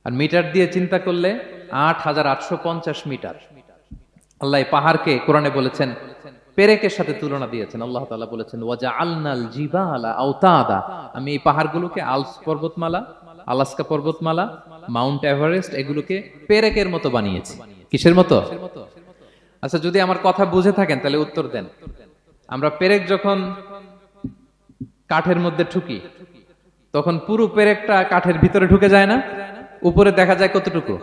আর মিটার দিয়ে চিন্তা করলে 8,850 মিটার। আল্লাহ এই পাহাড়কে কোরআনে বলেছেন পেরেকের সাথে তুলনা দিয়েছেন। আল্লাহ তাআলা বলেছেন ওয়াজআলনাল জিবালা আওতাদা, আমি এই পাহাড়গুলোকে আলস পর্বতমালা, আলাস্কা পর্বতমালা, মাউন্ট এভারেস্ট এগুলোকে পেরেকের মতো বানিয়েছি। কিসের মতো? আচ্ছা, যদি আমার কথা বুঝে থাকেন তাহলে উত্তর দেন। আমরা পেরেক যখন কাঠের মধ্যে ঠুকি তখন পুরো পেরেকটা কাঠের ভিতরে ঢুকে যায় না? উপরে দেখা যায় কতটুকু?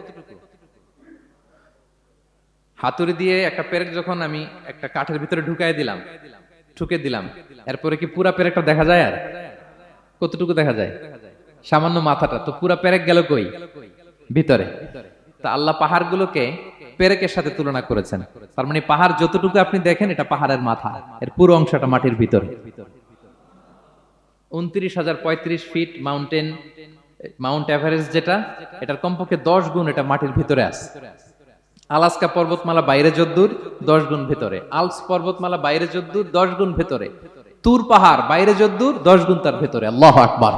হাতুড়ি দিয়ে একটা পেরেক যখন আমি একটা কাঠের ভিতরে ঢুকাই দিলাম, ঠুকে দিলাম, এরপরে কি পুরা পেরেকটা দেখা যায়? আর কতটুকু দেখা যায়? সামান্য মাথাটা। তো পুরা পেরেক গেল কই? ভিতরে। তা আল্লাহ পাহাড়গুলোকে পেরেকের সাথে তুলনা করেছেন। তার মানে পাহাড় যতটুকু আপনি দেখেন এটা পাহাড়ের মাথা, এর পুরো অংশটা মাটির ভিতরে। 29,035 ফিট মাউন্ট এভারেস্ট যেটা, এটার কমপক্ষে 10 গুণ এটা মাটির ভিতরে আছে। আলাস্কা পর্বতমালা বাইরে যদ্দূর 10 গুণ ভিতরে, আলস পর্বতমালা বাইরে যদ্দূর 10 গুণ ভিতরে, তুর পাহাড় বাইরে যদ্দূর 10 গুণ তার ভিতরে। আল্লাহু আকবার।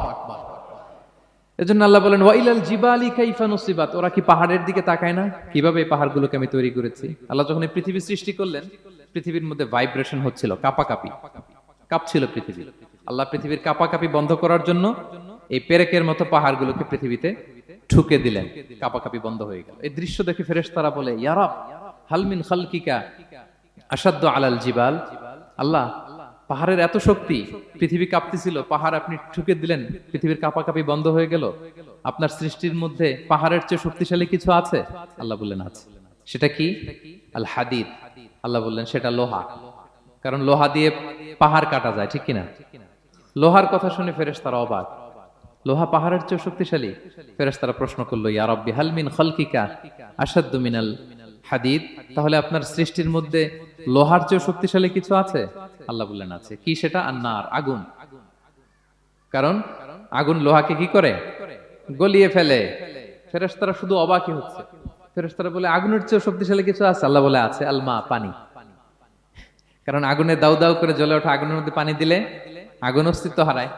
এজন্য আল্লাহ বলেন ওয়াইলাল জিবালি কাইফা নুসিবাত, ওরা কি পাহাড়ের দিকে তাকায় না কিভাবে এই পাহাড়গুলোকে আমি তৈরি করেছি। আল্লাহ যখন এই পৃথিবী সৃষ্টি করলেন, পৃথিবীর মধ্যে ভাইব্রেশন হচ্ছিল, কাঁপাকাঁপি, কাঁপছিল পৃথিবী। আল্লাহ পৃথিবীর কাঁপাকাঁপি বন্ধ করার জন্য এই পেরেকের মতো পাহাড়গুলোকে পৃথিবীতে ঠুকে দিলেন, কাঁপাকাঁপি বন্ধ হয়ে গেল। এই দৃশ্য দেখে ফেরেশতারা বলে ইয়া রাব হাল মিন খালকিকা আশাদ্দু আলাল জিবাল, আল্লাহ পাহাড়ের এত শক্তি, পৃথিবী কাঁপতেছিল, পাহাড় আপনি ঠুকে দিলেন, পৃথিবীর কাঁপাকাঁপি বন্ধ হয়ে গেল। আপনার সৃষ্টির মধ্যে পাহাড়ের চেয়ে শক্তিশালী কিছু আছে? আল্লাহ বললেন আছে। সেটা কি? আল হাদিদ। আল্লাহ বললেন সেটা লোহা, কারণ লোহা দিয়ে পাহাড় কাটা যায়, ঠিক কিনা? লোহার কথা শুনে ফেরেশতারা অবাক, লোহা পাহাড়ের চেয়ে শক্তিশালী? ফেরেশতারা প্রশ্ন করলো ইয়া রাব্বি হাল মিন খালকিকা আশাদ্দু মিনাল হাদিদ, তাহলে আপনার সৃষ্টির মধ্যে লোহার চেয়ে শক্তিশালী কিছু আছে? আল্লাহ বললেন আছে। কি সেটা? আন্নার, আগুন। কারণ আগুন লোহাকে কি করে? গলিয়ে ফেলে। ফেরেশতারা শুধু অবাকই হচ্ছে। ফেরেশতারা বলে আগুনের চেয়ে শক্তিশালী কিছু আছে? আল্লাহ বলে আছে আল মা, পানি। কারণ আগুনে দাউ দাউ করে জ্বলে ওঠা আগুনের মধ্যে পানি দিলে আগুন অস্তিত্ব হারায়।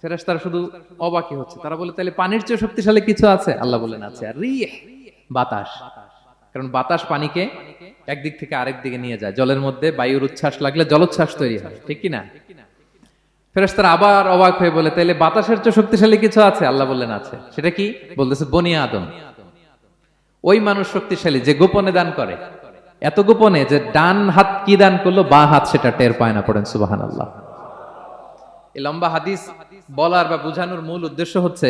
ফেরেশতারা শুধু অবাকই হচ্ছে। তারা বলে তাহলে পানির চেয়ে শক্তিশালী কিছু আছে? আল্লাহ বলেন আছে। আর রিহ, বাতাস। কারণ বাতাস পানিকে একদিক থেকে আরেক দিকে নিয়ে যায়। জলের মধ্যে বায়ুর উচ্ছ্বাস লাগলে জলোচ্ছ্বাস তৈরি হয়, ঠিক কিনা? ফেরেশতারা আবার অবাক হয়ে বলে তাহলে বাতাসের চেয়ে শক্তিশালী কিছু আছে? আল্লাহ বললেন আছে। সেটা কি? বলতেছে বনি আদম। ওই মানুষ শক্তিশালী যে গোপনে দান করে, এত গোপনে যে ডান হাত কি দান করলো, বাঁ হাত সেটা টের পায় না। পড়েন সুবহানাল্লাহ। এই লম্বা হাদিস বলার বা বুঝানোর মূল উদ্দেশ্য হচ্ছে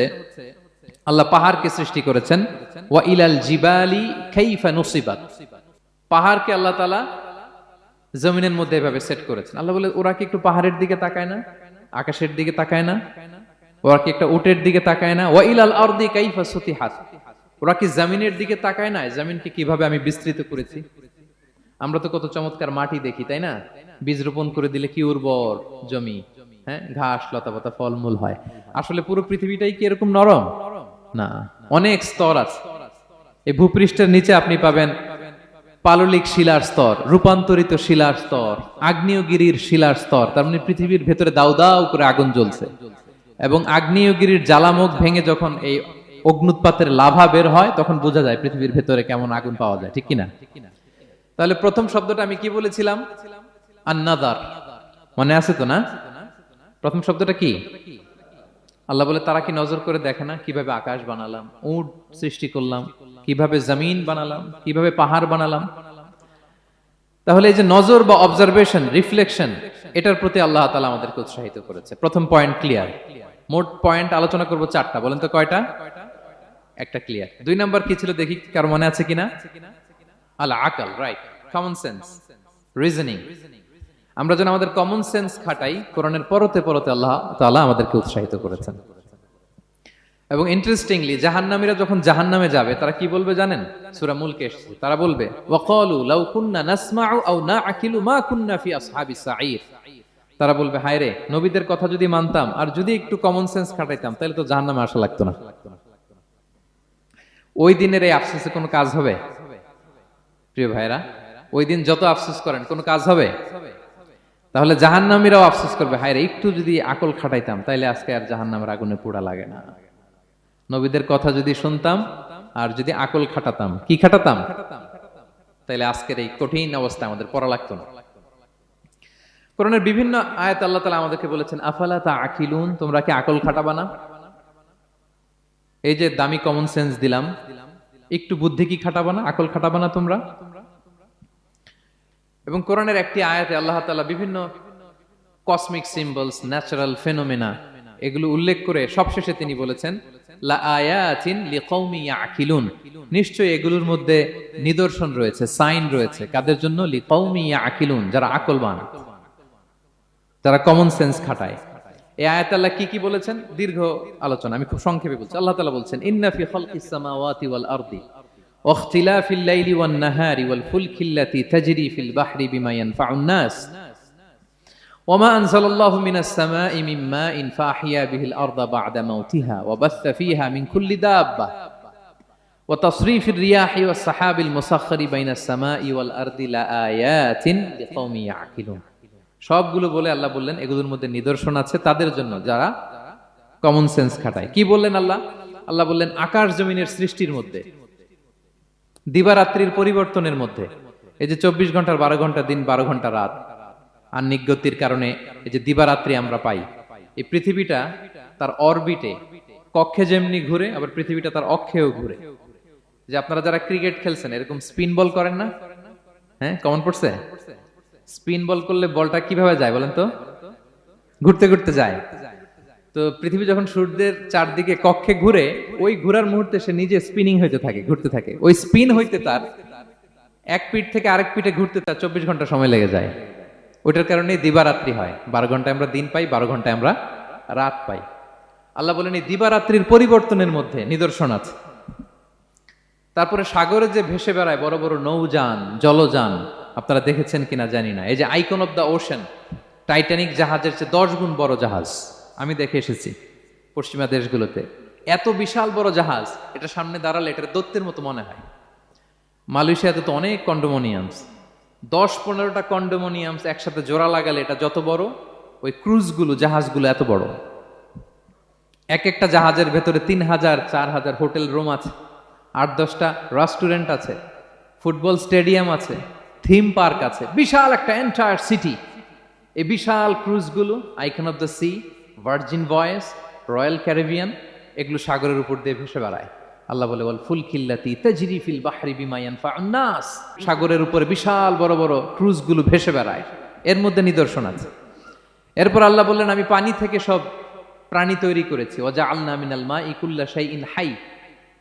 আল্লাহ পাহাড়কে সৃষ্টি করেছেন ওয়া ইলাল জিবালি কাইফা নুসিবাত, পাহাড়কে আল্লাহ তাআলা জমিনের মধ্যে এভাবে সেট করেছেন। আল্লাহ বলে ওরা কি একটু পাহাড়ের দিকে তাকায় না, আকাশের দিকে তাকায় না? ওরা কি একটা উটের দিকে তাকায় না? ওয়া ইলাল আরদি কাইফা সুতিহাত, ওরা কি জমিনের দিকে তাকায় না জমিনকে কিভাবে আমি বিস্তৃত করেছি। আমরা তো কত চমৎকার মাটি দেখি, তাই না? বীজ রোপণ করে দিলে কি উর্বর জমি, হ্যাঁ, ঘাস লতাপাতা ফলমূল হয়। আসলে পুরো পৃথিবীটাই কি এরকম নরম? না, অনেক স্তর আছে। এই ভূপৃষ্ঠের নিচে আপনি পাবেন পাললিক শিলার স্তর, রূপান্তরিত শিলার স্তর, আগ্নেয়গিরির শিলার স্তর। তার মানে পৃথিবীর ভেতরে দাউ দাউ করে আগুন জ্বলছে, এবং আগ্নেয়গিরির জ্বালামুখ ভেঙে যখন এই অগ্নুৎপাতের লাভা বের হয় তখন বোঝা যায় পৃথিবীর ভেতরে কেমন আগুন পাওয়া যায়, ঠিক কিনা? তাহলে প্রথম শব্দটা আমি কি বলেছিলাম? আন-নাযার। মনে আছে তো না? প্রথম শব্দটা কি? আল্লাহ বলে তারা কি নজর করে দেখে না কিভাবে আকাশ বানালাম, উট সৃষ্টি করলাম, কিভাবে জমিন বানালাম, কিভাবে পাহাড় বানালাম। তাহলে এই যে নজর বা অবজারভেশন, রিফ্লেকশন, এটার প্রতি আল্লাহ তাআলা আমাদেরকে উৎসাহিত করেছে। প্রথম পয়েন্ট ক্লিয়ার। মোট পয়েন্ট আলোচনা করব 4টা। বলেন তো কয়টা? একটা ক্লিয়ার। 2 নাম্বার কি ছিল দেখি কার মনে আছে কিনা? আল আকল, রাইট, কমন সেন্স, রিজনিং। আমরা যেন আমাদের কমন সেন্স খাটাই, কোরআনের পরতে পরতে আল্লাহ তাআলা আমাদেরকে উৎসাহিত করেছেন। এবং ইন্টারেস্টিংলি জাহান্নামীরা যখন জাহান্নামে যাবে তারা কি বলবে জানেন? সূরা মুলকে এসেছে, তারা বলবে ওয়াকালু লাউ কুননা নাসমাউ আও নাআকিলু মা কুননা ফি আসহাবিস সাঈর। তারা বলবে হায় রে, নবীদের কথা যদি মানতাম আর যদি একটু কমন সেন্স খাটাইতাম তাহলে তো জাহান্নামে আসা লাগতো না। ওই দিনের এই আফসোসে কোনো কাজ হবে? প্রিয় ভাইরা, ওই দিন যত আফসোস করেন কোনো কাজ হবে? তাহলে জাহান্নামীরাও আফসোস করবে হায় রে, একটু যদি আকল খাটাইতাম তাইলে আজকে আর জাহান্নামের আগুনে পোড়া লাগে না। নবীদের কথা যদি শুনতাম আর যদি আকল খাটাতাম, কি খাটাতাম? তাইলে আজকের এই কঠিন অবস্থা আমাদের পড়া লাগতো না। কোরআনের বিভিন্ন আয়াত আল্লাহ তাআলা আমাদেরকে বলেছেন আফালা তাআকিলুন, তোমরা কি আকল খাটাবা না? এই যে দামি কমন সেন্স দিলাম, একটু বুদ্ধি কি খাটাবা না, আকল খাটাবা না তোমরা? এবং কোরআনের একটি আয়াতে আল্লাহ তাআলা বিভিন্ন কসমিক সিম্বলস, ন্যাচারাল ফেনোমেনা এগুলো উল্লেখ করে সবশেষে তিনি বলেছেন লা আয়াতিন লিকৌমি ইয়াকিলুন, নিশ্চয়ই এগুলোর মধ্যে নিদর্শন রয়েছে, সাইন রয়েছে, কাদের জন্য? লিকৌমি ইয়াকিলুন, যারা আকলবান, যারা কমন সেন্স খাটায়। এই আয়াতে আল্লাহ কি কি বলেছেন দীর্ঘ আলোচনা, আমি খুব সংক্ষেপে বলছি। আল্লাহ তাআলা বলছেন ইন্না ফি খালকিস সামাওয়াতি ওয়াল আরদি ওয়া ইখতিলাফিল লাইলি ওয়ান নাহারি ওয়াল ফুলকিল্লাতি তাজরি ফিল বাহরি বিমা ইয়ানফাউন নাস وما أنزل الله من السماء من ماء فأحيا به الأرض بعد موتها وبث فيها من كل دابة وتصريف الرياح والسحاب المسخر بين السماء والأرض لآيات لقوم يعقلون। সবগুলো বলে আল্লাহ বললেন এগুলোর মধ্যে নিদর্শন আছে তাদের জন্য যারা কমন সেন্স খাটায়। কি বললেন আল্লাহ? আল্লাহ বললেন আকাশ জমিনের সৃষ্টির মধ্যে, দিবারাত্রির পরিবর্তনের মধ্যে, এই যে 24 ঘন্টার 12 ঘন্টা দিন, 12 ঘন্টা রাত, আর নিগতির কারণে এই যে দিবারাত্রি আমরা পাই, এই পৃথিবীটা তার অরবিটে কক্ষে যেমনি ঘুরে, আবার পৃথিবীটা তার অক্ষেও ঘুরে। যে আপনারা যারা ক্রিকেট খেলছেন এরকম স্পিন বল করেন না? হ্যাঁ, কমন পড়ছে? স্পিন বল করলে বলটা কিভাবে যায় বলেন তো? ঘুরতে ঘুরতে যায়। তো পৃথিবী যখন সূর্যের চারদিকে কক্ষে ঘুরে, ওই ঘোরার মুহূর্তে সে নিজে স্পিনিং হইতে থাকে, ঘুরতে থাকে। ওই স্পিন হইতে তার এক পিঠ থেকে আরেক পিঠে ঘুরতে তার 24 ঘন্টা সময় লেগে যায়। ওইটার কারণে দিবারাত্রি হয়। 12 ঘন্টায় আমরা দিন পাই, 12 ঘন্টায় আমরা রাত পাই। আল্লাহ বলেন এই দিবারাত্রির পরিবর্তনের মধ্যে নিদর্শন আছে। তারপরে সাগরে যে ভেসে বেড়ায় বড় বড় নৌযান, জলযান, আপনারা দেখেছেন কিনা জানি না, এই যে icon of the ocean, Titanic জাহাজের চেয়ে 10 গুণ বড় জাহাজ, আমি দেখে এসেছি পশ্চিমা দেশগুলোতে। এত বিশাল বড় জাহাজ, এটা সামনে দাঁড়ালে এটার দৈত্যের মতো মনে হয়। মালয়েশিয়াতে তো অনেক কন্ডোমোনিয়ামস, 10-15টা কন্ডোমোনিয়ামস একসাথে জোড়া লাগালে এটা যত বড়, ওই ক্রুজগুলো, জাহাজগুলো এত বড়। এক একটা জাহাজের ভেতরে 3000-4000 হোটেল রুম আছে, 8-10টা রেস্টুরেন্ট আছে, ফুটবল স্টেডিয়াম আছে, থিম পার্ক আছে, বিশাল একটা এন্টায়ার সিটি। এই বিশাল ক্রুজগুলো, icon of the sea, virgin voyage, royal Caribbean, এগুলো সাগরের উপর দিয়ে ভেসে বেড়ায়। আল্লাহ বলে ওয়াল ফুলকিল্লাতি তাজরি ফিল বাহরি বিমা ইয়ানফাউন নাস, সাগরের উপরে বিশাল বড় বড় ক্রুজগুলো ভেসে বেড়ায়, এর মধ্যে নিদর্শন আছে। এরপর আল্লাহ বললেন আমি পানি থেকে সব প্রাণী তৈরি করেছি, ওয়াজআলনা মিনাল মাই কুল্লা শাইইন হাই,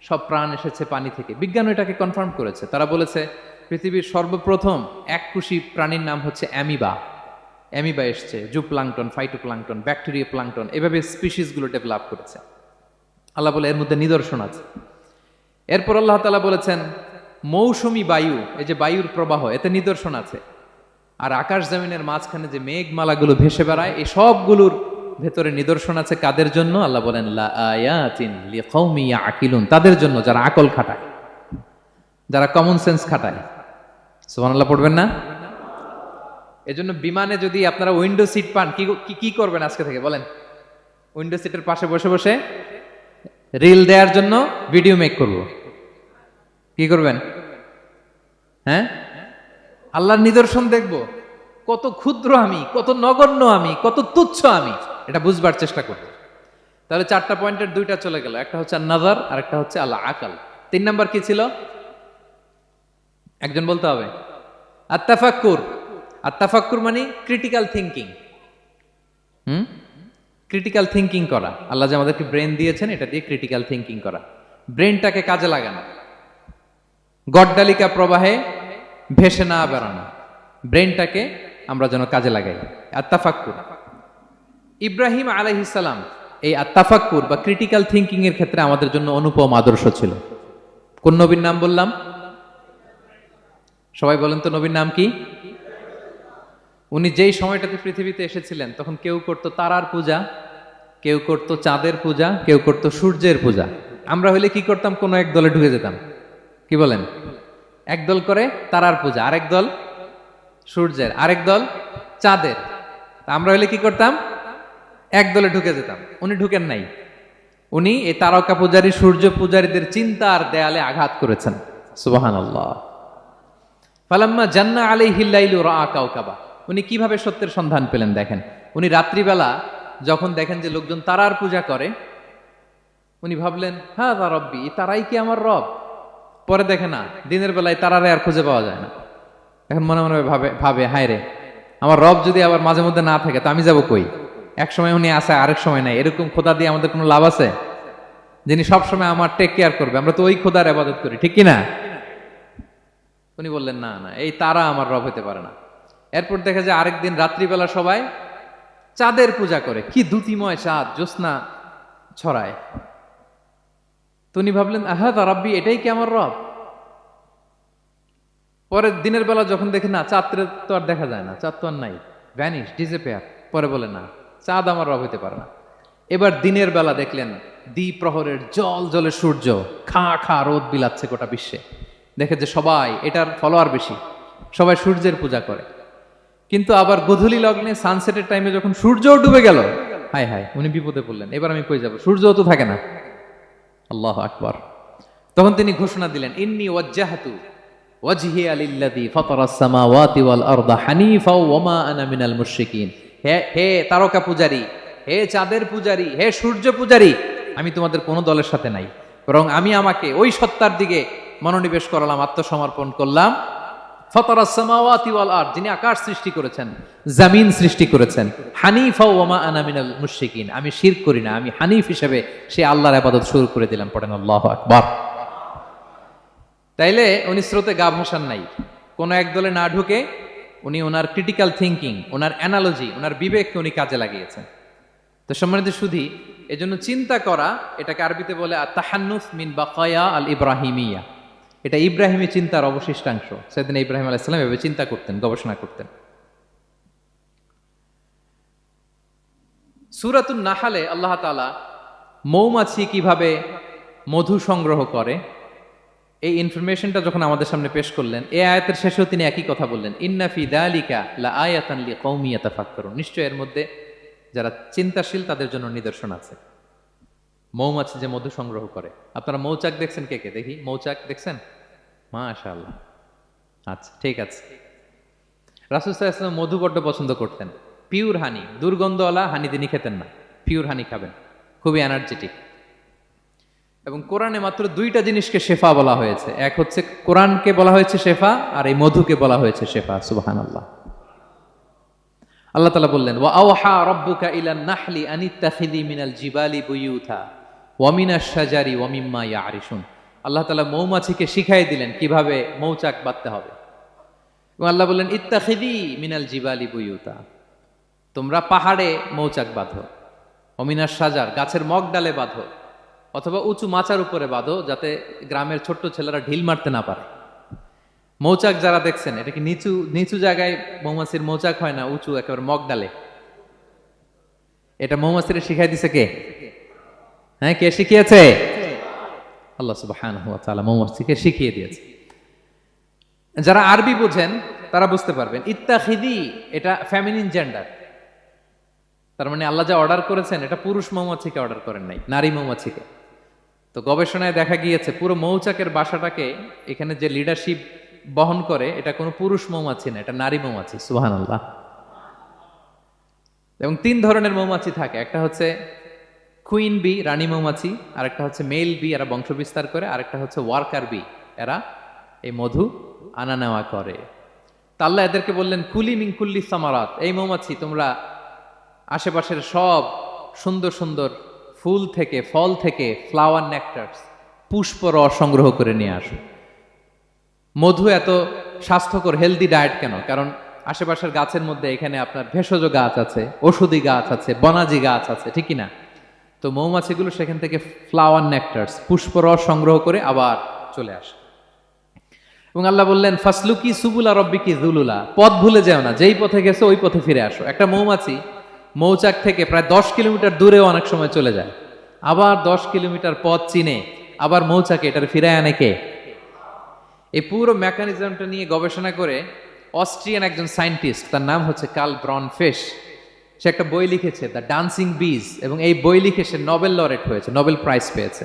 সব প্রাণ এসেছে পানি থেকে। বিজ্ঞান এটাকে কনফার্ম করেছে। তারা বলেছে পৃথিবীর সর্বপ্রথম এককোষী প্রাণীর নাম হচ্ছে অ্যামিবা। অ্যামিবা এসছে, জুপ্লাংটন, ফাইটোপ্লাংটন, ব্যাকটেরিয়া প্লাংটন, এভাবে স্পিসিসগুলো ডেভেলপ করেছে। আল্লাহ বলে এর মধ্যে নিদর্শন আছে। এরপর আল্লাহ তাআলা বলেছেন মৌসুমী বায়ু, এই যে বায়ুর প্রবাহ, এতে নিদর্শন আছে। আর আকাশ জমিনের মাঝখানে যে মেঘমালাগুলো ভেসে বেড়ায়, এই সবগুলোর ভেতরে নিদর্শন আছে। কাদের জন্য? আল্লাহ বলেন লা আয়াতিন লিকৌমি ইয়াকিলুন, তাদের জন্য যারা আকল খাটায়, যারা কমন সেন্স খাটায়। সুবহানাল্লাহ পড়বেন না? এজন্য বিমানে যদি আপনারা উইন্ডো সিট পান, কি করবেন আজকে থেকে বলেন? উইন্ডো সিটের পাশে বসে বসে রিল দেওয়ার জন্য ভিডিও মেক করব। কি করবেন? হ্যাঁ, আল্লাহর নিদর্শন দেখব, কত ক্ষুদ্র আমি, কত নগণ্য আমি, কত তুচ্ছ আমি, এটা বুঝবার চেষ্টা করব। তাহলে 4টা পয়েন্টের 2টা চলে গেল, একটা হচ্ছে নাজার আর একটা হচ্ছে আল্লাহ আকল। 3 নাম্বার কি ছিল? একজন বলতে হবে। আত-তাফাক্কুর। আত-তাফাক্কুর মানে ক্রিটিক্যাল থিঙ্কিং। ক্রিটিক্যাল থিঙ্কিং করা। আল্লাহ যে আমাদেরকে ব্রেন দিয়েছেন, এটা দিয়ে ক্রিটিক্যাল থিঙ্কিং করা, ব্রেনটাকে কাজে লাগানো, গড্ডালিকা প্রবাহে ভেসে না বেড়ানো, ব্রেনটাকে আমরা যেন কাজে লাগাই। আত-তাফাক্কুর। ইব্রাহিম আলাইহিস সালাম এই আত-তাফাক্কুর বা ক্রিটিক্যাল থিঙ্কিং এর ক্ষেত্রে আমাদের জন্য অনুপম আদর্শ ছিল। কোন নবীর নাম বললাম? সবাই বলেন তো নবীর নাম কি? উনি যেই সময়টাতে পৃথিবীতে এসেছিলেন তখন কেউ করত তারার পূজা, কেউ করত চাঁদের পূজা, কেউ করত সূর্যের পূজা। আমরা হইলে কি করতাম? কোনো এক দলে ঢুকে যেতাম। কি বলেন? এক দল করে তারার পূজা, আরেক দল সূর্যের, আরেক দল চাঁদের। আমরা হইলে কি করতাম? এক দলে ঢুকে যেতাম। উনি ঢুকেন নাই। উনি এই তারকা পূজারী, সূর্য পূজারীদের চিন্তার দেয়ালে আঘাত করেছেন। সুবহানাল্লাহ। ফালাম্মা জান্না আলাইহিল লাইলু রাআ কাওকাবা, উনি কিভাবে সত্যের সন্ধান পেলেন দেখেন। উনি রাত্রিবেলা যখন দেখেন যে লোকজন তারার পূজা করে, উনি ভাবলেন হাযা রব্বি, তারাই কি আমার রব? পরে দেখে না, দিনের বেলায় তারারে আর খুঁজে পাওয়া যায় না। এখন মনে মনে ভাবে হায় রে, আমার রব যদি আবার মাঝে মধ্যে না থাকে তো আমি যাব কই? এক সময় উনি আসে, আরেক সময় নাই। এরকম খোদা দিয়ে আমাদের কোনো লাভ আছে? যিনি সবসময় আমার টেক কেয়ার করবে, আমরা তো ওই খোদার ইবাদত করি, ঠিক কি না? উনি বললেন না না, এই তারা আমার রব হতে পারে না। এরপর দেখা যায় আরেকদিন রাত্রিবেলা সবাই চাঁদের পূজা করে, কি দ্যুতিময় চাঁদ, জ্যোৎস্না ছড়ায়। তো উনি ভাবলেন আহাদা রাব্বি, এটাই কি আমার রব? পরে দিনের বেলা যখন দেখে না, চাঁদ তো আর দেখা যায় না, চাঁদ তো আর নাই, ভ্যানিশ, ডিসঅ্যাপিয়ার। পরে বলে না, চাঁদ আমার রব হতে পারে না। এবার দিনের বেলা দেখলেন দ্বিপ্রহরের জল জলে সূর্য খা খা রোদ বিলাচ্ছে গোটা বিশ্বে। দেখে যে সবাই এটার ফলোয়ার বেশি, সবাই সূর্যের পূজা করে। কিন্তু আবার গোধূলি লগ্নে সানসেটের টাইমে যখন সূর্যও ডুবে গেল, হায় হায়, উনি বিপদে পড়লেন। এবার আমি কই যাব, সূর্যও তো থাকে না। আল্লাহু আকবার। তখন তিনি ঘোষণা দিলেন, ইন্নী ওয়াজ্জাহতু ওয়াজহিয়া লিল্লাযী ফাতারাস সামাওয়াতি ওয়াল আরদা হানিফা ওয়া মা আনা মিনাল মুশরিকিন। হে তারকা পূজারী, হে চাঁদের পূজারী, হে সূর্য পূজারী, আমি তোমাদের কোনো দলের সাথে নাই, বরং আমি আমাকে ওই সত্তার দিকে মনোনিবেশ করলাম, আত্মসমর্পণ করলাম। ফাতারাস সামাওয়াতি ওয়াল আরদ, যিনি আকাশ সৃষ্টি করেছেন, জমিন সৃষ্টি করেছেন। হানিফা ওয়া মা আনা মিনাল মুশরিকিন, আমি শিরক করি না, আমি হানিফ হিসেবে সেই আল্লাহর ইবাদত শুরু করে দিলাম। পড়েন আল্লাহু আকবার। তাইলে উনি স্রোতে গা ভাসান নাই, কোন এক দলে না ঢুকে উনি ওনার ক্রিটিক্যাল থিঙ্কিং, ওনার অ্যানালজি, ওনার বিবেককে উনি কাজে লাগিয়েছেন। তো সম্মানিত সুধী, এজন্য চিন্তা করা, এটাকে আরবিতে বলে আত-তাহান্নুস মিন বাকায়া আল ইব্রাহিমিয়া। এটা ইব্রাহিমী চিন্তার অবশিষ্টাংশ। সাইয়েদনা ইব্রাহিম আলাইহিস সালাম এভাবে চিন্তা করতেন, গবেষণা করতেন। সূরাতুন নাহলে আল্লাহ তাআলা মৌমাছি কিভাবে মধু সংগ্রহ করে এই ইনফরমেশনটা যখন আমাদের সামনে পেশ করলেন, এই আয়াতের শেষেও তিনি একই কথা বললেন, ইন্না ফি যালিকা লাআয়াতান লিকাওমি ইয়াতাফাক্কারুন, নিশ্চয় এর মধ্যে যারা চিন্তাশীল তাদের জন্য নিদর্শন আছে। মৌমাছি যে মধু সংগ্রহ করে, আপনারা মৌচাক দেখছেন? কে কে দেখি মৌচাক দেখছেন? মাশাআল্লাহ, আচ্ছা ঠিক আছে। রাসূল সাল্লাল্লাহু আলাইহি ওয়াসাল্লাম মধু বড্ড পছন্দ করতেন। পিওর হানি, দুর্গন্ধওয়ালা হানি তিনি খেতেন না, পিওর হানি খাবেন, খুবই এনার্জেটিক। এবং কোরআনে মাত্র দুইটা জিনিসকে শেফা বলা হয়েছে, এক হচ্ছে কোরআনকে বলা হয়েছে শেফা, আর এই মধুকে বলা হয়েছে শেফা। সুবহানাল্লাহ। আল্লাহ তাআলা বললেন, ওয়া আওহা রাব্বুকা ইলান নাহলি আনিত্তাখিযি মিনাল জিবালি বুয়ুতা ওয়া মিনাশ শাজারি ওয়া মিম্মা ইয়ারিশুন। আল্লাহ তাআলা মৌমাছিকে শিখাই দিলেন কিভাবে মৌচাক বাঁধতে হবে। এবং আল্লাহ বললেন, ইত্তাখিযি মিনাল জিবালি বুয়ুতা, তোমরা পাহাড়ে মৌচাক বাঁধো, ওয়া মিনাশ শাজার, গাছের মগ ডালে বাঁধো, অথবা উঁচু মাচার উপরে বাঁধো, যাতে গ্রামের ছোট্ট ছেলেরা ঢিল মারতে না পারে। মৌচাক যারা দেখছেন, এটা কি নিচু নিচু জায়গায় মৌমাছির মৌচাক হয় না, উঁচু একেবারে মগ ডালে। এটা মৌমাছিরা শিখাই দিছে কে? হ্যাঁ, কে শিখিয়েছে? আল্লাহ সুবহানাহু ওয়া তাআলা মৌমাছিকে শিখিয়ে দিয়েছে। যারা আরবি বোঝেন তারা বুঝতে পারবেন, ইত্তাখিদি এটা ফেমিনিন জেন্ডার। তার মানে আল্লাহ যা অর্ডার করেছেন, এটা পুরুষ মৌমাছিকে অর্ডার করেন নাই, নারী মৌমাছিকে। তো গবেষণায় দেখা গিয়েছে পুরো মৌচাকের বাসাটাকে এখানে যে লিডারশিপ বহন করে, এটা কোনো পুরুষ মৌমাছি না, এটা নারী মৌমাছি। সুবহানাল্লাহ। এবং তিন ধরনের মৌমাছি থাকে, একটা হচ্ছে কুইন বি, রানী মৌমাছি, আর একটা হচ্ছে মেল বি, এরা বংশ বিস্তার করে, আর একটা হচ্ছে ওয়ার্কার বি, এরা এই মধু আনা নেওয়া করে। তা আল্লাহ এদেরকে বললেন, কুলি মিন কুল্লি সামারাত, এই মৌমাছি তোমরা আশেপাশের সব সুন্দর সুন্দর ফুল থেকে, ফল থেকে, ফ্লাওয়ার নেকটারস, পুষ্প রস সংগ্রহ করে নিয়ে আসো। মধু এত স্বাস্থ্যকর, হেলদি ডায়েট কেন? কারণ আশেপাশের গাছের মধ্যে এখানে আপনার ভেষজ গাছ আছে, ঔষধি গাছ আছে, বনাজি গাছ আছে, ঠিক না? তো মৌমাছিগুলো সেখান থেকে ফ্লাওয়ার নেকটারস, পুষ্প রস সংগ্রহ করে আবার চলে আসে। এবং আল্লাহ বললেন, ফাসলুকি সুবুলা রব্বিকি যুলুলা, পথ ভুলে যাও না, যেই পথে গেছো ওই পথে ফিরে আসো। একটা মৌমাছি মৌচাক থেকে প্রায় 10 কিলোমিটার দূরেও অনেক সময় চলে যায়, আবার 10 কিলোমিটার পথ চিনে আবার মৌচাকে এটার ফিরায় আনে কে? এই পুরো মেকানিজমটা নিয়ে গবেষণা করে অস্ট্রিয়ান একজন সায়েন্টিস্ট, তার নাম হচ্ছে কার্ল ব্রনফেশ, সে একটা বই লিখেছে, দ্য ডান্সিং বিজ, এবং এই বই লিখে সে নোবেল লরেট হয়েছে, নোবেল প্রাইজ পেয়েছে।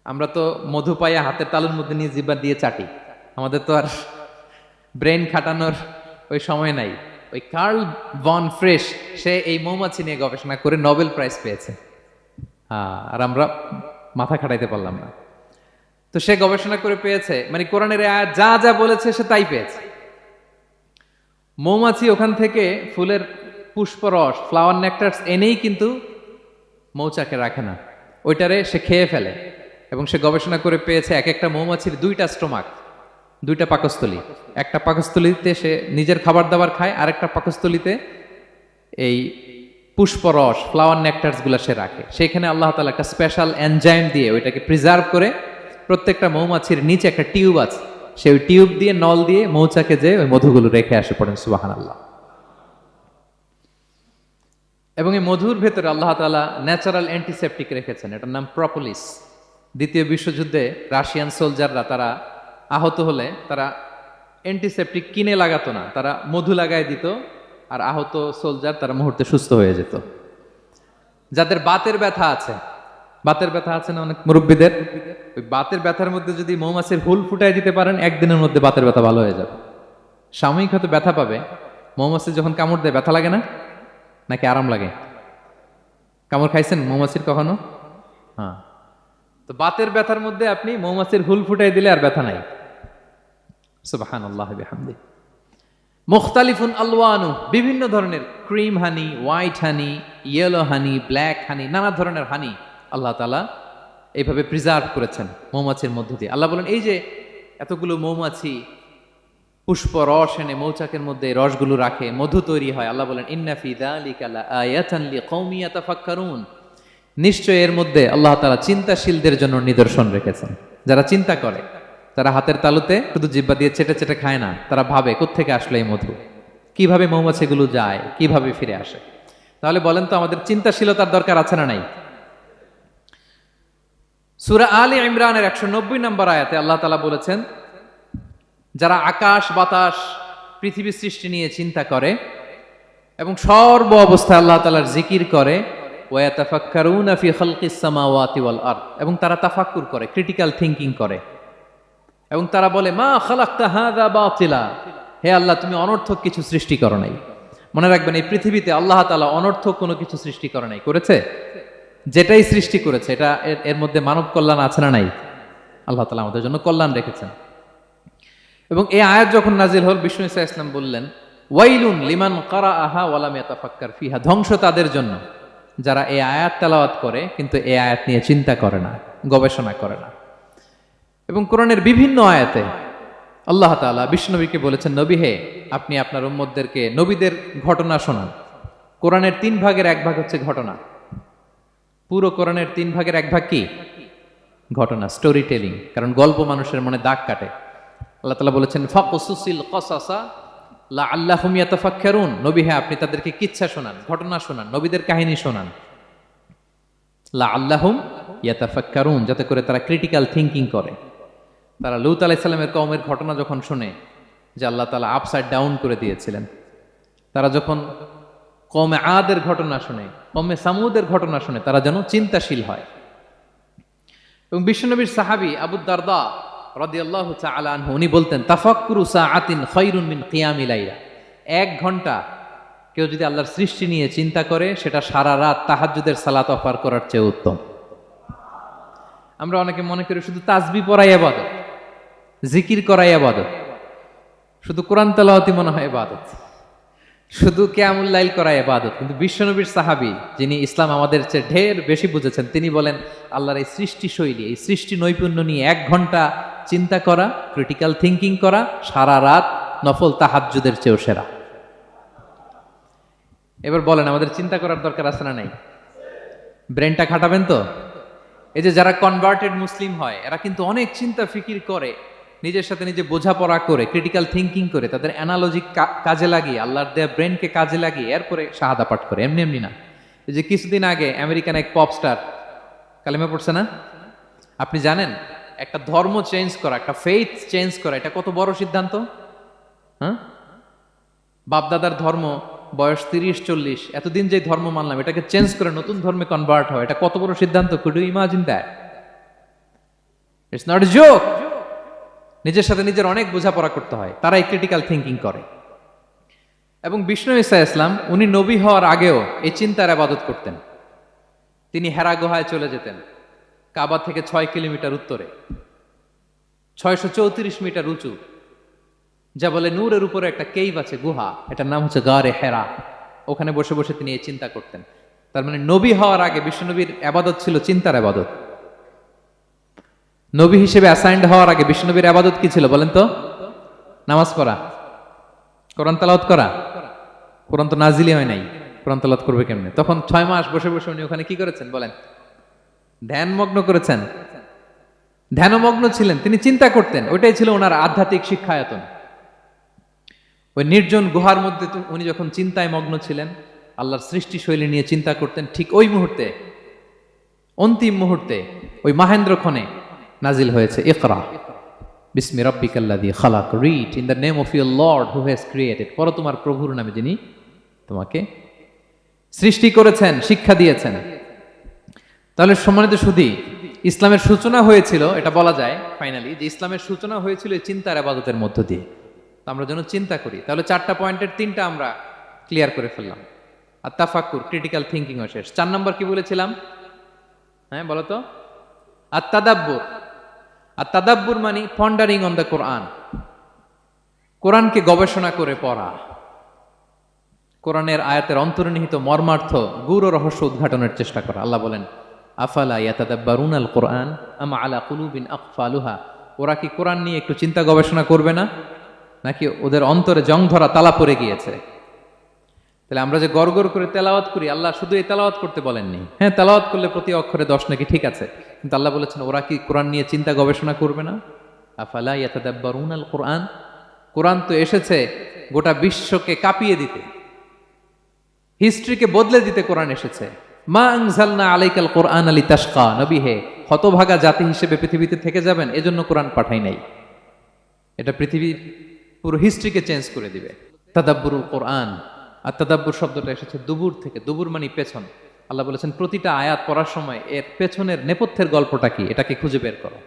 আমরা তো মধু পাইয়া হাতের তালুর মধ্যে নিয়ে জিহ্বা দিয়ে চাটি, আমাদের তো আর ব্রেন খাটানোর ওই সময় নাই। ওই কার্ল ভন ফ্রেশ, সে এই মৌমাছি নিয়ে গবেষণা করে নোবেল প্রাইজ পেয়েছে। আর আমরা মাথা খাটাইতে পারলাম না। তো সে গবেষণা করে পেয়েছে, মানে কোরআনের আয়াত যা যা বলেছে সে তাই পেয়েছে। মৌমাছি ওখান থেকে ফুলের পুষ্পরস, ফ্লাওয়ার নেকটার্স এনেই কিন্তু মৌচাকে রাখে না, ওইটারে সে খেয়ে ফেলে। এবং সে গবেষণা করে পেয়েছে এক একটা মৌমাছির দুইটা স্টোমাক, দুইটা পাকস্থলী। একটা পাকস্থলীতে সে নিজের খাবার দাবার খায়, আরেকটা পাকস্থলীতে এই পুষ্পরস, ফ্লাওয়ার নেকটার্স গুলা সে রাখে। সেখানে আল্লাহ তাআলা একটা স্পেশাল এনজাইম দিয়ে ওইটাকে প্রিজার্ভ করে, প্রত্যেকটা মৌমাছির নিচে একটা টিউব আছে, সে ওই টিউব দিয়ে নল দিয়ে মৌচাকে যে ওই মধুগুলো রেখে আসে। পড়েন সুবহানাল্লাহ। এবং এই মধুর ভেতরে আল্লাহ তাআলা ন্যাচারাল অ্যান্টিসেপটিক রেখেছেন, এটার নাম প্রপোলিস। দ্বিতীয় বিশ্বযুদ্ধে রাশিয়ান সোলজাররা তারা আহত হলে তারা অ্যান্টিসেপটিক কিনে লাগাতো না, তারা মধু লাগায় দিত, আর আহত সোলজার তারা মুহূর্তে সুস্থ হয়ে যেত। যাদের বাতের ব্যথা আছে, বাতের ব্যথা আছে না অনেক মুরব্বীদের, ওই বাতের ব্যথার মধ্যে যদি মৌমাছির হুল ফুটাই দিতে পারেন, একদিনের মধ্যে বাতের ব্যথা ভালো হয়ে যাবে। সাময়িক হয়তো ব্যথা পাবে, মৌমাছি যখন কামড় দেয় ব্যথা লাগে না, নাকি আরাম লাগে? কামড় খাইছেন মৌমাছির কখনো? হ্যাঁ। তো বাতের ব্যথার মধ্যে আপনি মৌমাছির হুল ফুটাই দিলে আর ব্যথা নাই। সুবহানাল্লাহ বিহামদি। মুখতালিফুন আলওয়ানু, বিভিন্ন ধরনের ক্রিম হানি, হোয়াইট হানি, ইয়েলো হানি, ব্ল্যাক হানি, নানা ধরনের হানি আল্লাহ তাআলা এইভাবে প্রিজার্ভ করেছেন মৌমাছির মধ্য দিয়ে। আল্লাহ বলেন এই যে এতগুলো মৌমাছি পুষ্প রস এনে মৌচাকের মধ্যে রসগুলো রাখে, মধু তৈরি হয়। আল্লাহ বলেন ইন্না ফি যালিকা লাআয়াতান লিকওমি ইয়াতাফাক্কারুন, নিশ্চয় এর মধ্যে আল্লাহ তাআলা চিন্তাশীলদের জন্য নিদর্শন রেখেছেন। যারা চিন্তা করে, তারা হাতের তালুতে শুধু জিহ্বা দিয়ে চেটে চেটে খায় না, তারা ভাবে কোত্থেকে আসলো এই মধু, কিভাবে মৌমাছিগুলো যায়, কিভাবে ফিরে আসে। তাহলে বলেন তো আমাদের চিন্তাশীলতার দরকার আছে না নাই? সূরা আলে ইমরানের 190 নম্বর আয়াতে আল্লাহ তাআলা বলেছেন, যারা আকাশ বাতাস পৃথিবী সৃষ্টি নিয়ে চিন্তা করে এবং সর্ব অবস্থায় আল্লাহ তাআলার জিকির করে, ওয়া ইয়াতাফাক্কারুনা ফি খালকিস সামাওয়াতি ওয়াল আরদ, এবং তারা তাফাক্কুর করে, ক্রিটিক্যাল থিংকিং করে, এবং তারা বলে মা খালাকতা হাযা বাতিলা, হে আল্লাহ তুমি অনর্থক কিছু সৃষ্টি করো নাই। মনে রাখবেন এই পৃথিবীতে আল্লাহ তাআলা অনর্থক কোনো কিছু সৃষ্টি করে নাই, করেছে? যেটাই সৃষ্টি করেছে এটা এর মধ্যে মানব কল্যাণ আছে না নাই? আল্লাহ তাআলা আমাদের জন্য কল্যাণ রেখেছেন। এবং এই আয়াত যখন নাজিল হল, বিষ্ণু ঈসা ইসলাম বললেন ওয়াইলুন লিমান কারাআহা ওয়া লাম ইয়াতাফাক্কার ফিহা, ধ্বংস তাদের জন্য যারা এই আয়াত তেলাওয়াত করে কিন্তু এই আয়াত নিয়ে চিন্তা করে না, গবেষণা করে না। এবং কোরআনের বিভিন্ন আয়াতে আল্লাহ তাআলা বিষ্ণুনবীকে বলেছেন, নবী হে আপনি আপনার উম্মতদেরকে নবীদের ঘটনা শোনান। কোরআনের 3 ভাগের 1 ভাগ হচ্ছে ঘটনা। পুরো কোরআনের 3 ভাগের 1 ভাগ কি? ঘটনা, স্টোরি টেলিং। কারণ গল্প মানুষের মনে দাগ কাটে। আল্লাহ তাআলা বলেছেন ফাকুসুসিল কসাসা লাআল্লাহুম ইয়াতাফাক্কারুন, নবী হ্যাঁ আপনি তাদেরকে কিচ্ছা শোনান, ঘটনা শোনান, নবীদের কাহিনী শোনান। লাআল্লাহুম ইয়াতাফাক্কারুন, যাতে করে তারা ক্রিটিক্যাল থিংকিং করে। তারা লূত আলাইহিস সালামের কওমের ঘটনা যখন শুনে যে আল্লাহ তাআলা আপসাইড ডাউন করে দিয়েছিলেন, তারা যখন কওমে আদের ঘটনা শুনে, কওমে সামুদের ঘটনা শুনে, তারা যেন চিন্তাশীল হয়। এবং বিশ্বনবীর সাহাবী আবু দারদা রাদিয়াল্লাহু তাআলা আনহু উনি বলতেন তাফাক্কুরু সাআতিন খায়রুন মিন কিয়ামি লাইলা, 1 ঘন্টা কেউ যদি আল্লাহর সৃষ্টি নিয়ে চিন্তা করে সেটা সারা রাত তাহাজ্জুদের সালাত অফার করার চেয়ে উত্তম। আমরা অনেকে মনে করি শুধু তাসবিহ পড়াই ইবাদত, জিকির করাই ইবাদত, শুধু কোরআন তেলাওয়াতই মনে হয় ইবাদত, শুধু কিয়ামুল লাইল করাই ইবাদত। কিন্তু বিশ্বনবীর সাহাবী যিনি ইসলাম আমাদের চেয়ে ঢের বেশি বুঝেছেন, তিনি বলেন আল্লাহর এই সৃষ্টি শৈলী, এই সৃষ্টি নৈপুণ্য নিয়ে 1 ঘন্টা চিন্তা করা, ক্রিটিক্যাল থিংকিং করা, সারা রাত নফল তাহাজ্জুদের চেয়েও সেরা। এবার বলেন আমাদের চিন্তা করার দরকার আছে না নাই? ব্রেনটা খাটাবেন তো? এই যে যারা কনভার্টেড মুসলিম হয় এরা কিন্তু অনেক চিন্তা ফিকির করে, নিজের সাথে নিজে বোঝাপড়া করে, ক্রিটিক্যাল থিংকিং করে, তাদের অ্যানালজি কাজে লাগিয়ে, আল্লাহর দেয়া ব্রেনকে কাজে লাগিয়ে এরপরে শাহাদা পাঠ করে, এমনি এমনি না। এই যে কিছুদিন আগে আমেরিকান এক পপ স্টার কালেমা পড়ছে না? আপনি জানেন একটা ধর্ম চেঞ্জ করা, একটা ফেইথ চেঞ্জ করা, এটা কত বড় সিদ্ধান্ত? হ্যাঁ, বাপদাদার ধর্ম বয়স 30-40, এতদিন যে ধর্ম মানলাম এটাকে চেঞ্জ করে নতুন ধর্মে কনভার্ট হয়, এটা কত বড় সিদ্ধান্ত? Could you imagine that? It's not a joke. নিজের সাথে নিজের অনেক বোঝাপড়া করতে হয়, তারাই ক্রিটিক্যাল থিঙ্কিং করে। এবং বিষ্ণু ঈসা ইসলাম উনি নবী হওয়ার আগেও এই চিন্তার আবাদত করতেন। তিনি হেরা গুহায় চলে যেতেন, কাবা থেকে 6 কিলোমিটার উত্তরে, 634 মিটার উঁচু, যা বলে নূরের উপরে একটা কেইভ আছে, গুহা, এটার নাম হচ্ছে গারে হেরা। ওখানে বসে বসে তিনি এই চিন্তা করতেন। তার মানে নবী হওয়ার আগে বিশ্বনবীর আবাদত ছিল চিন্তার আবাদত। নবী হিসেবে অ্যাসাইন্ড হওয়ার আগে বিশ্বনবীর আবাদত কি ছিল বলেন তো? নামাজ পড়া, কোরআন তেলাওয়াত করা। কোরআন তো নাজিলই হয় নাই, কোরআন তেলাওয়াত করবে কেমনে? তখন 6 মাস বসে বসে উনি ওখানে কি করেছেন বলেন? ধ্যানমগ্ন করেছেন, ধ্যানমগ্ন ছিলেন, তিনি চিন্তা করতেন। ওইটাই ছিল ওনার আধ্যাত্মিক শিক্ষায়তন। ওই নির্জন গুহার মধ্যে তো উনি যখন চিন্তায় মগ্ন ছিলেন, আল্লাহর সৃষ্টি শৈলী নিয়ে চিন্তা করতেন, ঠিক ওই মুহূর্তে, অন্তিম মুহূর্তে ওই মাহেন্দ্রক্ষণে নাজিল হয়েছে ইকরা বিসমি রাব্বিকাল্লাযী খালাক, read in the name of your lord who has created. পড়ো তোমার প্রভুর নামে যিনি তোমাকে সৃষ্টি করেছেন, শিক্ষা দিয়েছেন। তাহলে সম্মানিত সুধী, ইসলামের সূচনা হয়েছিল, এটা বলা যায় ফাইনালি যে ইসলামের সূচনা হয়েছিল এই চিন্তার আবাদতের মধ্য দিয়ে। আমরা যেন চিন্তা করি। তাহলে 4টা পয়েন্টের 3টা আমরা ক্লিয়ার করে ফেললাম। আর তাফাক্কুর, ক্রিটিক্যাল থিঙ্কিং ও শেষ। 4 নম্বর কি বলেছিলাম? হ্যাঁ বলো তো। আর তাদাব্বুর। আর তাদাব্বুর মানে পন্ডারিং অন দ্য কোরআন, কোরআনকে গবেষণা করে পড়া, কোরআনের আয়াতের অন্তর্নিহিত মর্মার্থ, গূঢ় রহস্য উদ্ঘাটনের চেষ্টা করা। আল্লাহ বলেন আফালা ইয়াতাদাব্বারুনাল কোরআন আম আলা কুলুবিন আকফালুহা। ওরা কি কোরআন নিয়ে একটু চিন্তা গবেষণা করবে না, নাকি ওদের অন্তরে জং ধরা তালা পড়ে গিয়েছে? তাহলে আমরা যে গড়গড় করে তেলাওয়াত করি, আল্লাহ শুধু এই তেলাওয়াত করতে বলেননি। হ্যাঁ, তেলাওয়াত করলে প্রতি অক্ষরে 10 নাকি, ঠিক আছে, কিন্তু আল্লাহ বলেছেন ওরা কি কোরআন নিয়ে চিন্তা গবেষণা করবে না? আফালা ইয়াতাদাব্বারুনাল কোরআন। কোরআন তো এসেছে গোটা বিশ্বকে কাঁপিয়ে দিতে, হিস্ট্রিকে বদলে দিতে কোরআন এসেছে। মা আনজালনা আলাইকাল কোরআন লিতাশকা। নবী হে, হতভাগা জাতি হিসেবে পৃথিবীতে থেকে যাবেন, এজন্য কোরআন পাঠাই নাই। এটা পৃথিবীর পুরো হিস্ট্রিকে চেঞ্জ করে দিবে। তাদাব্বুরুল কোরআন। আর তাদাব্বুর শব্দটা এসেছে দুবুর থেকে। দুবুর মানে পেছন। আল্লাহ বলেছেন প্রতিটা আয়াত পড়ার সময় এর পেছনের নেপথ্যের গল্পটা কি, এটাকে খুঁজে বের করো।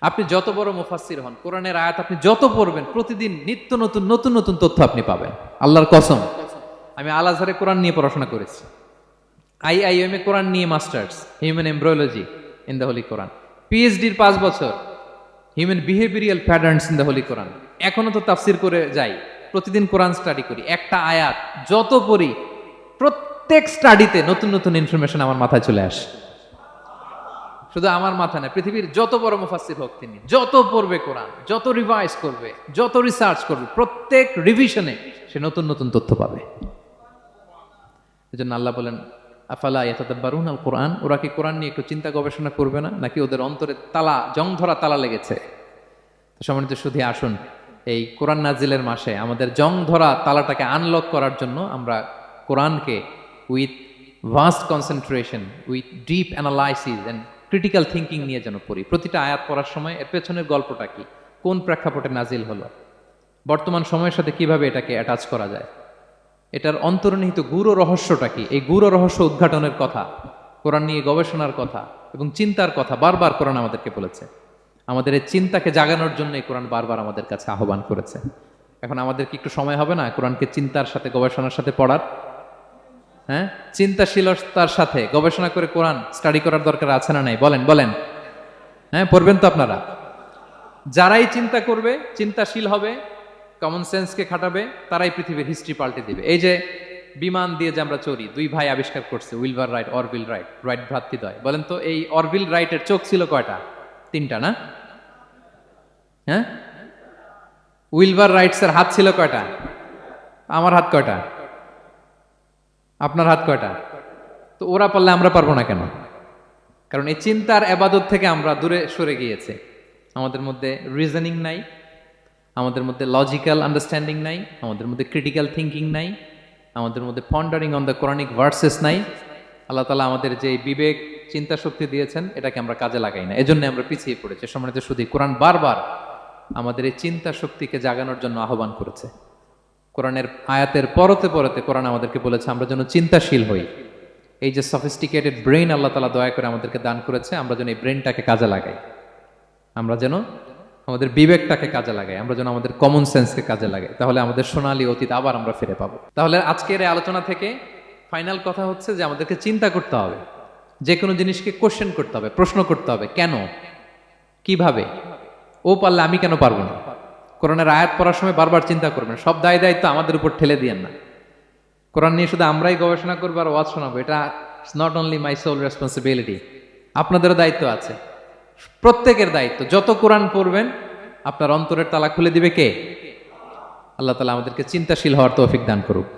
আপনি যত বড় মুফাসসির হন, কোরআনের আয়াত আপনি যত পড়বেন, প্রতিদিন নিত্য নতুন নতুন নতুন তথ্য আপনি পাবেন। আল্লাহর কসম, আমি আল আজহারে কোরআন নিয়ে পড়াশোনা করেছি, IIM এ কোরআন নিয়ে masters, human embryology in the holy Quran, PhD-র 5 বছর, human behavioural patterns in the holy Quran. এখনো তো তাফসির করে যাই, প্রতিদিন কোরআন স্টাডি করি। একটা আয়াত যত পড়ি, প্রত্যেক স্টাডিতে নতুন নতুন ইনফরমেশন আমার মাথায় চলে আসে। শুধু আমার মাথা না, পৃথিবীর যত বড় মুফাসসির হোক তিনি, যত পড়বে কোরআন, যত রিভাইজ করবে, যত রিসার্চ করবে, প্রত্যেক রিভিশনে সে নতুন নতুন তথ্য পাবে। এজন্য আল্লাহ বলেন আফালা ইয়াতাদাব্বারুনাল কোরআন। ওরা কি কোরআন নিয়ে একটু চিন্তা গবেষণা করবে না, নাকি ওদের অন্তরে তালা, জং ধরা তালা লেগেছে? তো সম্মানিত সুধী, আসুন এই কোরআন নাজিলের মাসে আমাদের জং ধরা তালাটাকে আনলক করার জন্য আমরা কোরআনকে with vast concentration, with deep analysis and critical thinking নিয়ে যেন পড়ি। প্রতিটা আয়াত পড়ার সময় এর পেছনের গল্পটা কি, কোন প্রেক্ষাপটে নাজিল হলো, বর্তমান সময়ের সাথে কিভাবে এটাকে অ্যাটাচ করা যায়, এটার অন্তর্নিহিত গূঢ় রহস্যটা কি, এই গূঢ় রহস্য উদ্ঘাটনের কথা, কোরআন নিয়ে গবেষণার কথা এবং চিন্তার কথা বারবার কোরআন আমাদেরকে বলেছে। আমাদের এই চিন্তাকে জাগানোর জন্য এই কোরআন বারবার আমাদের কাছে আহ্বান করেছে। এখন আমাদের কি একটু সময় হবে না কোরআনকে চিন্তার সাথে গবেষণার সাথে পড়ার? হ্যাঁ, চিন্তাশীলতার সাথে গবেষণা করে কোরআন স্টাডি করার দরকার আছে না নাই? বলেন বলেন। হ্যাঁ, পড়বেন তো আপনারা। যারাই চিন্তা করবে, চিন্তাশীল হবে, কমন সেন্সকে খাটাবে, তারাই পৃথিবীর হিস্ট্রি পাল্টে দিবে। এই যে বিমান দিয়ে যে আমরা চড়ি, 2 ভাই আবিষ্কার করছে, Wilbur Wright, Orville Wright, Wright ভ্রাতৃদ্বয়। বলেন তো এই অরভিল রাইটের চোখ ছিল কয়টা? 3টা না? হ্যাঁ, উইলবার রাইটসের হাত ছিল কয়টা? আমার হাত কয়টা? আপনার হাত কয়টা? তো ওরা পারলে আমরা পারবো না কেন? কারণ এই চিন্তার আবাদত থেকে আমরা দূরে সরে গিয়েছে। আমাদের মধ্যে রিজনিং নাই, আমাদের মধ্যে লজিক্যাল আন্ডারস্ট্যান্ডিং নাই, আমাদের মধ্যে ক্রিটিক্যাল থিঙ্কিং নাই, আমাদের মধ্যে পন্ডারিং অন দ্য কোরআনিক ভার্সেস নাই। আল্লাহ তাআলা আমাদের যে বিবেক, চিন্তা শক্তি দিয়েছেন, এটাকে আমরা কাজে লাগাই না, এজন্য আমরা পিছিয়ে পড়েছি। সম্মানিত শুধু কোরআন বারবার আমাদের এই চিন্তা শক্তিকে জাগানোর জন্য আহ্বান করেছে। কোরআনের আয়াতের পরতে পরতে কোরআন আমাদেরকে বলেছে আমরা যেন চিন্তাশীল হই। এই যে সফিস্টিকেটেড ব্রেইন আল্লাহ তাআলা দয়া করে আমাদেরকে দান করেছে, আমরা যেন এই ব্রেইনটাকে কাজে লাগাই, আমরা যেন আমাদের বিবেকটাকে কাজে লাগাই, আমরা যেন আমাদের কমন সেন্সকে কাজে লাগাই, তাহলে আমাদের সোনালী অতীত আবার আমরা ফিরে পাবো। তাহলে আজকের এই আলোচনা থেকে ফাইনাল কথা হচ্ছে যে আমাদেরকে চিন্তা করতে হবে, যে কোনো জিনিসকে কোশ্চেন করতে হবে, প্রশ্ন করতে হবে, কেন, কিভাবে, ও পারলে আমি কেন পারবো না। কোরআনের আয়াত পড়ার সময় বারবার চিন্তা করবেন, সব দায় দায়িত্ব আমাদের উপর ঠেলে দিয়েন না। কোরআন নিয়ে শুধু আমরাই গবেষণা করবো আর ওয়াজ শোনাবো, এটা not only my sole responsibility, আপনাদেরও দায়িত্ব আছে, প্রত্যেকের দায়িত্ব। যত কোরআন পড়বেন আপনার অন্তরের তালা খুলে দিবে কে? আল্লাহ তাআলা আমাদেরকে চিন্তাশীল হওয়ার তৌফিক দান করুক।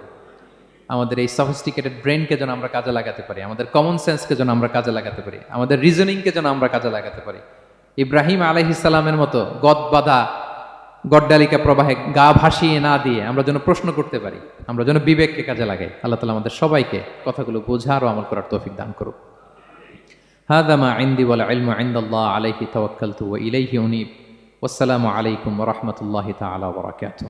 আমাদের এই সফিস্টিকেটেড ব্রেনকে যেন আমরা কাজে লাগাতে পারি, আমাদের কমন সেন্সকে যেন আমরা কাজে লাগাতে পারি, আমাদের রিজনিংকে যেন আমরা কাজে লাগাতে পারি। ইব্রাহিম আলাইহিস সালামের মতো গদ বাঁধা গড্ডালিকা প্রবাহে গা ভাসিয়ে না দিয়ে আমরা যেন প্রশ্ন করতে পারি, আমরা যেন বিবেককে কাজে লাগাই। আল্লাহ তাআলা আমাদের সবাইকে কথাগুলো বোঝার ও আমল করার তৌফিক দান করুক। হাযা মা ইনদি ওয়াল ইলমু ইনদাল্লাহ আলাইহি তাওয়াক্কালতু ওয়া ইলাইহি উনীব। ওয়াসসালামু আলাইকুম ওয়া রাহমাতুল্লাহি তাআলা ওয়া বারাকাতুহু।